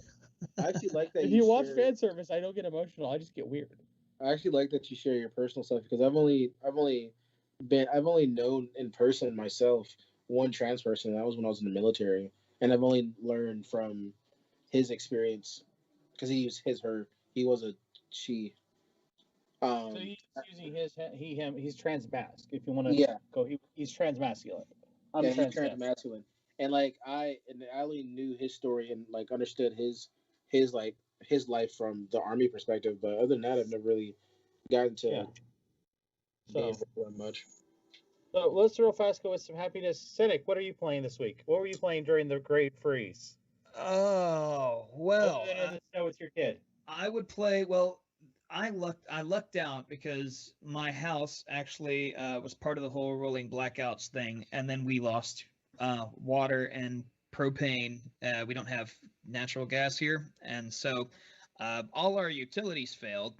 I actually like that. If you watch fan service, I don't get emotional. I just get weird. I actually like that you share your personal stuff, because I've only known in person myself one trans person, and that was when I was in the military, and I've only learned from his experience, because he used his/her. He was a she. So he's using him. He's transmasc. If you want to go, he's transmasculine. He's transmasculine, and I only knew his story and understood his life from the army perspective. But other than that, I've never really gotten to much. So let's real fast go with some happiness. Cynic, what are you playing this week? What were you playing during the Great Freeze? Oh well, with your kid. I would play I lucked out because my house actually was part of the whole rolling blackouts thing, and then we lost water and propane. We don't have natural gas here, and so all our utilities failed.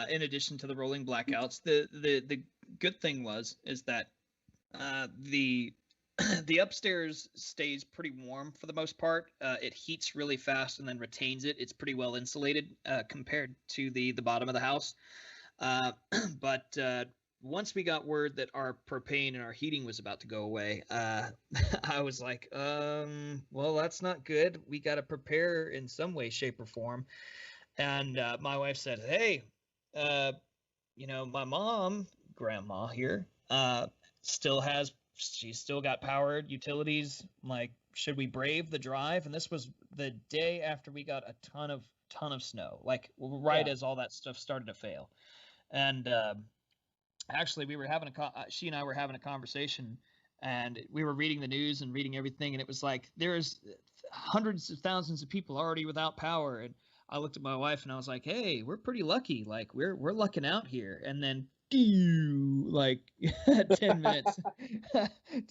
In addition to the rolling blackouts, the good thing is that the upstairs stays pretty warm for the most part. It heats really fast and then retains it. It's pretty well insulated compared to the bottom of the house. But once we got word that our propane and our heating was about to go away, I was like, well, that's not good. We got to prepare in some way, shape, or form. And my wife said, hey, my mom, grandma here, she's still got powered utilities. Like, should we brave the drive? And this was the day after we got a ton of snow, like right as all that stuff started to fail. And actually, she and I were having a conversation, and we were reading the news and reading everything, and it was like there's hundreds of thousands of people already without power. And I looked at my wife and I was like, hey, we're pretty lucky. Like we're lucking out here. And then like 10 minutes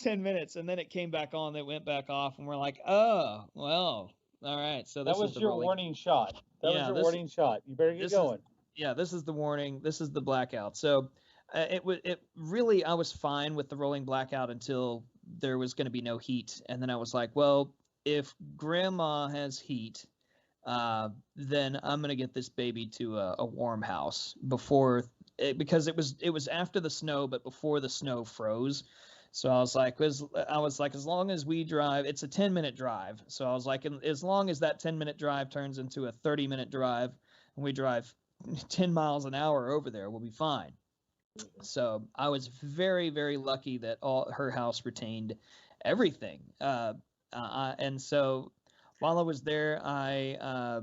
10 minutes, and then it came back on, it went back off, and we're like, oh well, all right. So that was your warning shot. That was your warning shot. You better get going. This is the warning. This is the blackout. So it really, I was fine with the rolling blackout until there was going to be no heat. And then I was like, well, if grandma has heat, then I'm going to get this baby to a warm house because it was after the snow, but before the snow froze. So I was like, as long as we drive, it's a 10-minute drive. So I was like, as long as that 10-minute drive turns into a 30-minute drive and we drive 10 miles an hour over there, we'll be fine. So I was very, very lucky that her house retained everything. And so while I was there, I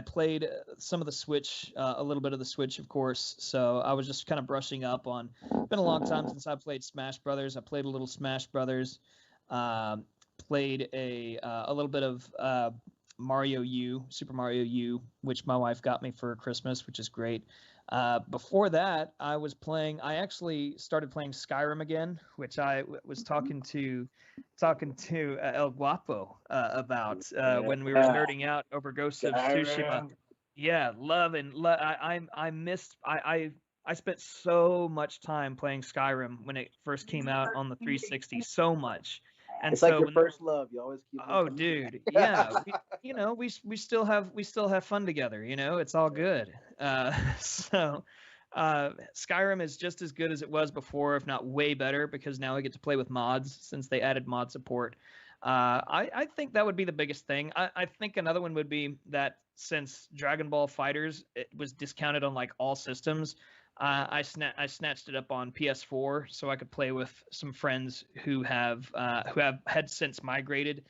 played some of the Switch, a little bit of the Switch, of course. So I was just kind of brushing up on. It's been a long time since I played Smash Brothers. I played a little Smash Brothers. Played a little bit of Super Mario U, which my wife got me for Christmas, which is great. Before that, I actually started playing Skyrim again, which I was talking to El Guapo about when we were nerding out over Ghost of Tsushima. Yeah, I spent so much time playing Skyrim when it first came out on the 360, so much. And it's like your first love. You always keep. Oh, dude, yeah. We still have fun together. It's all good. So Skyrim is just as good as it was before, if not way better, because now I get to play with mods since they added mod support. I think that would be the biggest thing. I think another one would be that since Dragon Ball FighterZ it was discounted on like all systems, I snatched it up on PS4 so I could play with some friends who have had since migrated.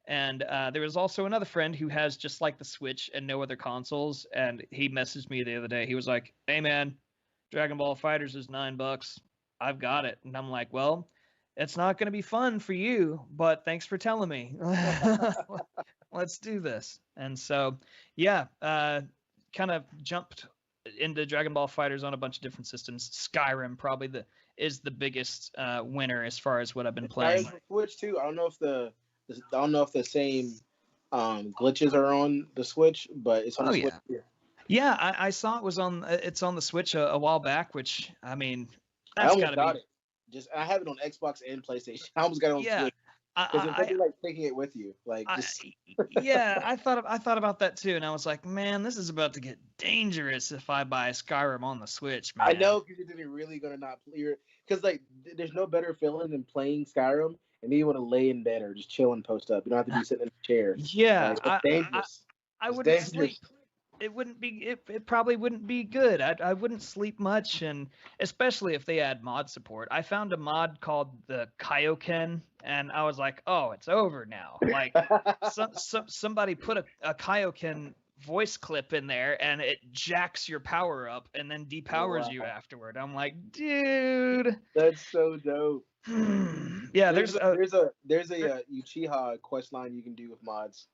And there was also another friend who has just like the Switch and no other consoles, and he messaged me the other day. He was like, hey man, Dragon Ball FighterZ is $9. I've got it. And I'm like, well, it's not going to be fun for you, but thanks for telling me. Let's do this. And so, yeah, kind of jumped into Dragon Ball FighterZ on a bunch of different systems. Skyrim probably is the biggest winner as far as what I've been playing. Switch too. I don't know if the same glitches are on the Switch, but it's on the Switch. Yeah, I saw it's on the Switch a while back, which I mean, that's gotta be. I have it on Xbox and PlayStation. I almost got it on Switch. Because it's like taking it with you, like. I thought about that too, and I was like, man, this is about to get dangerous if I buy Skyrim on the Switch, man. I know, because you're really gonna not play. Because like, there's no better feeling than playing Skyrim and being able to lay in bed or just chill and post up. You don't have to be sitting in a chair. Yeah, it's dangerous. I wouldn't sleep. It wouldn't be. It probably wouldn't be good. I wouldn't sleep much, and especially if they add mod support. I found a mod called the Kaioken, and I was like, oh, it's over now. Like, somebody put a Kaioken voice clip in there, and it jacks your power up, and then depowers you afterward. I'm like, dude, that's so dope. Yeah, there's a Uchiha quest line you can do with mods.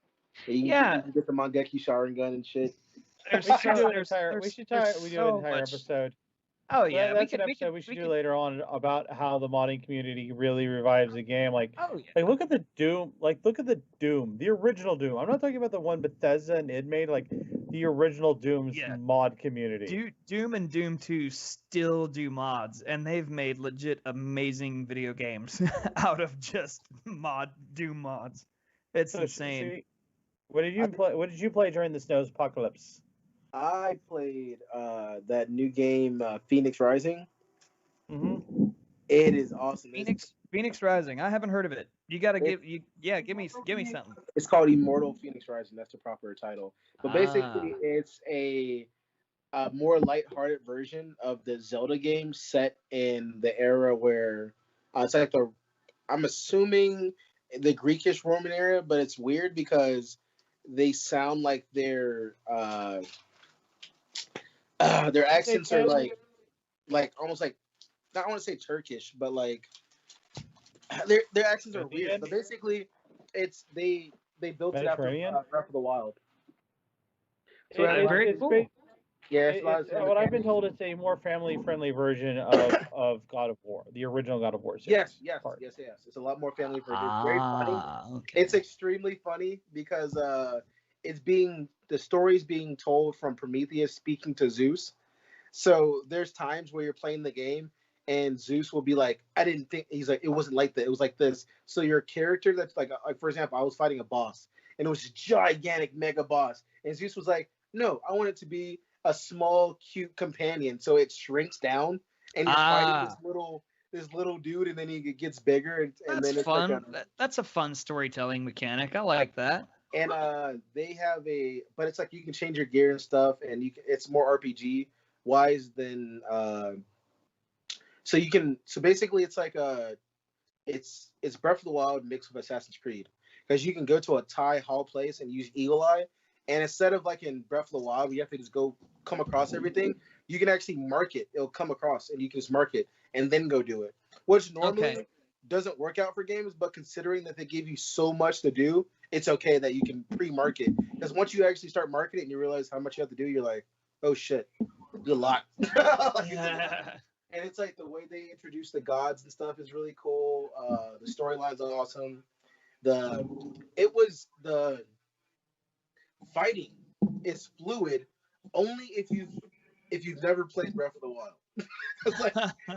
You can get the Mangeki Sharingan and shit. We should do an entire episode. Oh yeah, that's an episode we should do later on about how the modding community really revives the game. Like, look at the Doom. Look at the Doom, the original Doom. I'm not talking about the one Bethesda and id made. Like the original Doom's mod community. Doom and Doom 2 still do mods, and they've made legit amazing video games out of just Doom mods. It's insane. What did you play during the Snows Apocalypse? I played that new game, Phoenix Rising. Mm-hmm. It is awesome. Phoenix Rising. I haven't heard of it. You got to give me something. It's called Immortal Phoenix Rising. That's the proper title. But basically, it's a more lighthearted version of the Zelda game set in the era where it's like I'm assuming the Greekish Roman era, but it's weird because they sound like their accents are like almost like, not, I want to say Turkish, but like their accents are weird. But basically, it's they built it after Breath of the Wild. So very cool. Yeah, what I've been told, it's a more family-friendly version of God of War, the original God of War series. Yes. It's a lot more family-friendly. It's very funny. Okay. It's extremely funny because the story's being told from Prometheus speaking to Zeus. So there's times where you're playing the game and Zeus will be like, I didn't think, he's like, it wasn't like that. It was like this. So your character that's like for example, I was fighting a boss and it was a gigantic mega boss. And Zeus was like, no, I want it to be a small, cute companion. So it shrinks down and you're fighting this little dude, and then he gets bigger. And then it's fun. That's a fun storytelling mechanic. I like that. And they have but it's like you can change your gear and stuff, and it's more RPG wise than so basically it's like it's Breath of the Wild mixed with Assassin's Creed, because you can go to a Thai hall place and use Eagle Eye, and instead of like in Breath of the Wild you have to just come across everything, you can actually mark it. It'll come across and you can just mark it and then go do it, which normally doesn't work out for games, but considering that they give you so much to do, it's okay that you can pre-mark it, because once you actually start marking it and you realize how much you have to do, you're like, oh shit, a lot. And it's like the way they introduce the gods and stuff is really cool. The storylines are awesome. The fighting is fluid only if you've never played Breath of the Wild. It's like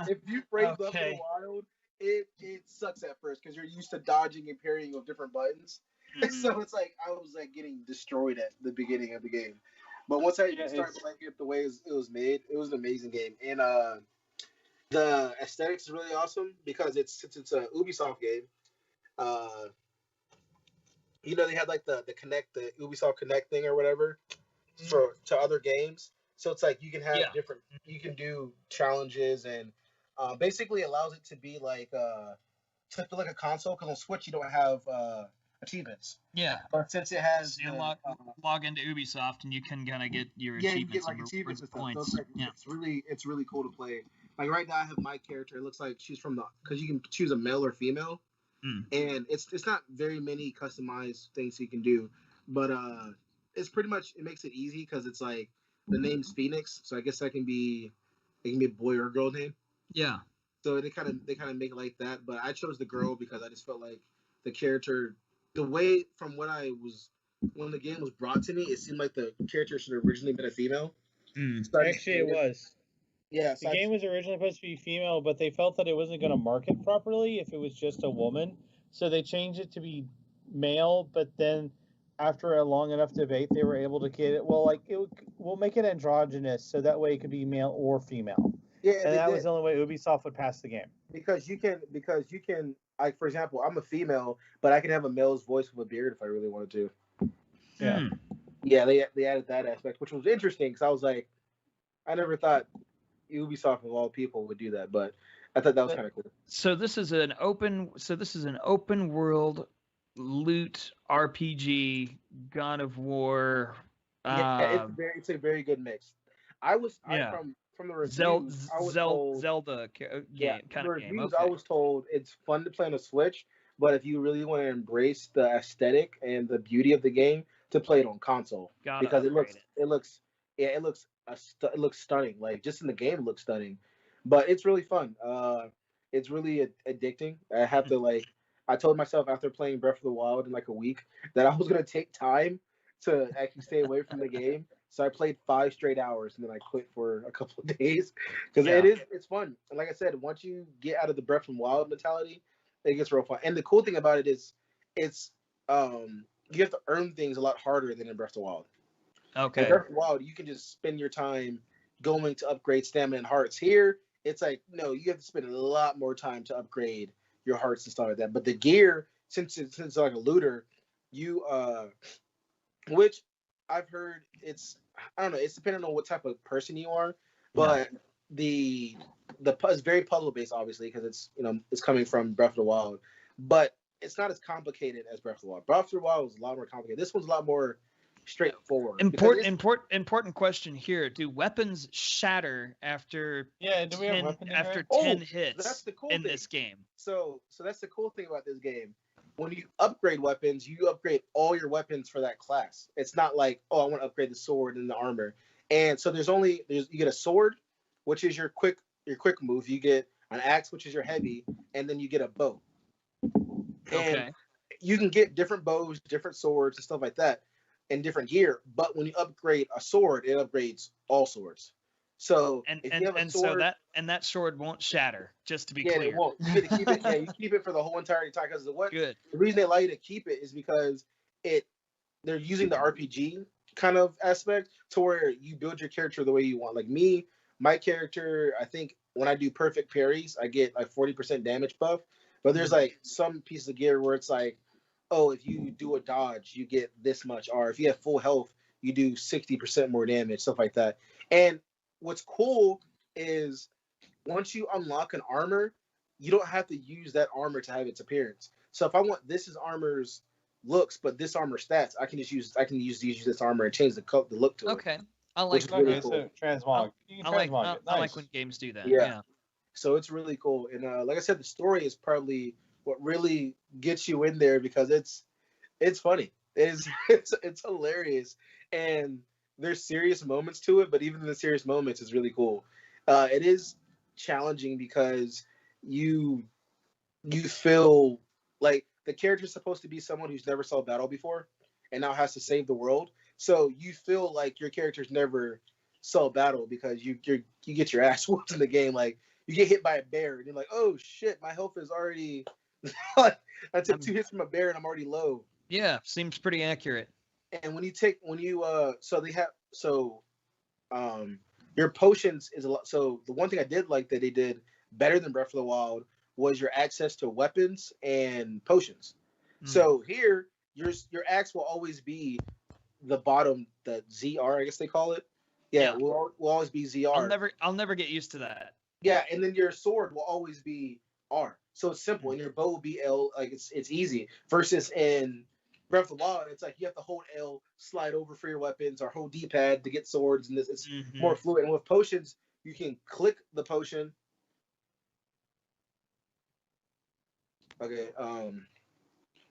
if you play Breath of the Wild, it sucks at first because you're used to dodging and parrying with different buttons. Mm-hmm. So it's like I was like getting destroyed at the beginning of the game. But once I started playing it the way it was made, it was an amazing game. And the aesthetics is really awesome because since it's a Ubisoft game. They had like the Ubisoft Connect thing or whatever to other games. So it's like you can have you can do challenges, and basically allows it to be like like a console, because on Switch you don't have achievements. Yeah. But since it has log into Ubisoft and you can kind of get your achievements, you get like achievements and stuff. Points. So it's really cool to play. Like right now I have my character. It looks like she's because you can choose a male or female. And it's not very many customized things you can do, but it's pretty much, it makes it easy because it's like the name's Phoenix, so I guess it can be a boy or a girl name. Yeah. So they kind of make it like that, but I chose the girl because I just felt like the character, the way from when the game was brought to me, it seemed like the character should have originally been a female. So actually, it was. Yeah, the game was originally supposed to be female, but they felt that it wasn't going to market properly if it was just a woman. So they changed it to be male, but then after a long enough debate, they were able to get it. Well, we'll make it androgynous, so that way it could be male or female. Yeah, and that was the only way Ubisoft would pass the game. Because you can, like, for example, I'm a female, but I can have a male's voice with a beard if I really wanted to. Yeah. Yeah, they added that aspect, which was interesting because I was like, I never thought Ubisoft of all people would do that, but I thought that was kind of cool. So this is an open world loot RPG God of War. It's a very good mix. From the reviews, Zelda game kind of game. Okay. I was told it's fun to play on a Switch, but if you really want to embrace the aesthetic and the beauty of the game, to play it on console, because it looks stunning. Like just in the game, it looks stunning, but it's really fun. It's really addicting. I have to I told myself after playing Breath of the Wild in like a week that I was gonna take time to actually stay away from the game. So I played 5 straight hours and then I quit for a couple of days because it's fun. And like I said, once you get out of the Breath of the Wild mentality, it gets real fun. And the cool thing about it is it's you have to earn things a lot harder than in Breath of the Wild. Okay. In Breath of the Wild, you can just spend your time going to upgrade stamina and hearts. Here, it's like, no, you have to spend a lot more time to upgrade your hearts and stuff like that. But the gear, since it's like a looter, you which I've heard I don't know, it's depending on what type of person you are, but the it's very puzzle based, obviously, because it's coming from Breath of the Wild, but it's not as complicated as Breath of the Wild. Breath of the Wild was a lot more complicated. This one's a lot more straightforward. Important question here. Do weapons shatter after do we have weapons after here? 10 hits that's the cool in thing. this game? So that's the cool thing about this game. When you upgrade weapons, you upgrade all your weapons for that class. It's not like, oh, I want to upgrade the sword and the armor. And so you get a sword, which is your quick move. You get an axe, which is your heavy, and then you get a bow. And you can get different bows, different swords, and stuff like that, and different gear. But when you upgrade a sword, it upgrades all swords. So if you have a sword, that sword won't shatter. Just to be clear, it won't. You get to keep it. Yeah, you keep it for the whole entire time. Because Good. The reason they allow you to keep it is because they're using the RPG kind of aspect to where you build your character the way you want. Like me, my character, I think when I do perfect parries, I get like 40% damage buff. But there's like some pieces of gear where it's like, oh, if you do a dodge, you get this much, or if you have full health, you do 60% more damage, stuff like that. And what's cool is once you unlock an armor, you don't have to use that armor to have its appearance. So if I want this armor's looks, but this armor stats, I can use this armor and change the look to it. Okay, I like really cool. So transmog. I like when games do that. Yeah. So it's really cool, and like I said, the story is probably what really gets you in there because it's funny. It's hilarious, and there's serious moments to it, but even in the serious moments, it's really cool. It is challenging because you feel like the character's supposed to be someone who's never saw battle before and now has to save the world. So you feel like your character's never saw battle because you get your ass whooped in the game. Like you get hit by a bear and you're like, oh shit, my health is already I took 2 hits from a bear and I'm already low. Yeah, seems pretty accurate. And your potions is a lot. So the one thing I did like that they did better than Breath of the Wild was your access to weapons and potions. So here, your axe will always be the bottom, the ZR, I guess they call it. Yeah. Will always be ZR. I'll never get used to that. Yeah, and then your sword will always be R. So it's simple, and your bow will be L. Like it's easy. Versus in Breath of the Wild, it's like you have to hold L, slide over for your weapons, or hold D-pad to get swords, and it's more fluid. And with potions, you can click the potion. Okay.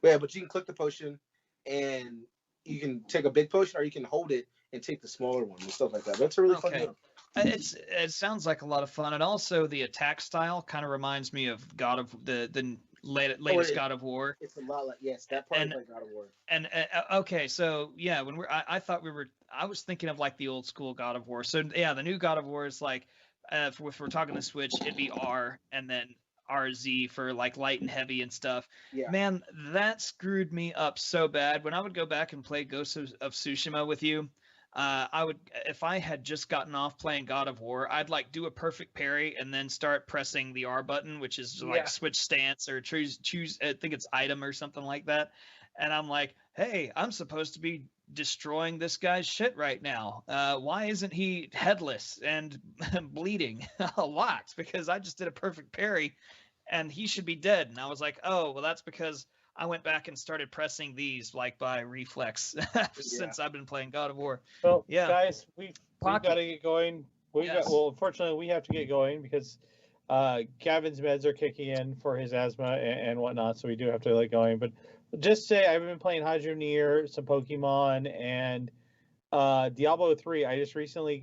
Yeah, but you can click the potion, and you can take a big potion, or you can hold it and take the smaller one and stuff like that. That's a really fun game. It sounds like a lot of fun, and also the attack style kind of reminds me of the latest God of War. It's a lot like that part is like God of War. And okay, so yeah, when I was thinking of like the old school God of War. So yeah, the new God of War is like, if we're talking the Switch, it'd be R and then RZ for like light and heavy and stuff. Yeah. Man, that screwed me up so bad. When I would go back and play Ghost of Tsushima with you, I would, if I had just gotten off playing God of War, I'd like do a perfect parry and then start pressing the R button, which is like switch stance or choose, I think it's item or something like that. And I'm like, hey, I'm supposed to be destroying this guy's shit right now. Why isn't he headless and bleeding a lot? Because I just did a perfect parry and he should be dead. And I was like, oh, well, that's because I went back and started pressing these like by reflex since I've been playing God of War. Well, guys, we've got to get going. Unfortunately, we have to get going because Gavin's meds are kicking in for his asthma and whatnot, so we do have to get going. But just say I've been playing Hydro Near, some Pokemon, and Diablo 3. I just recently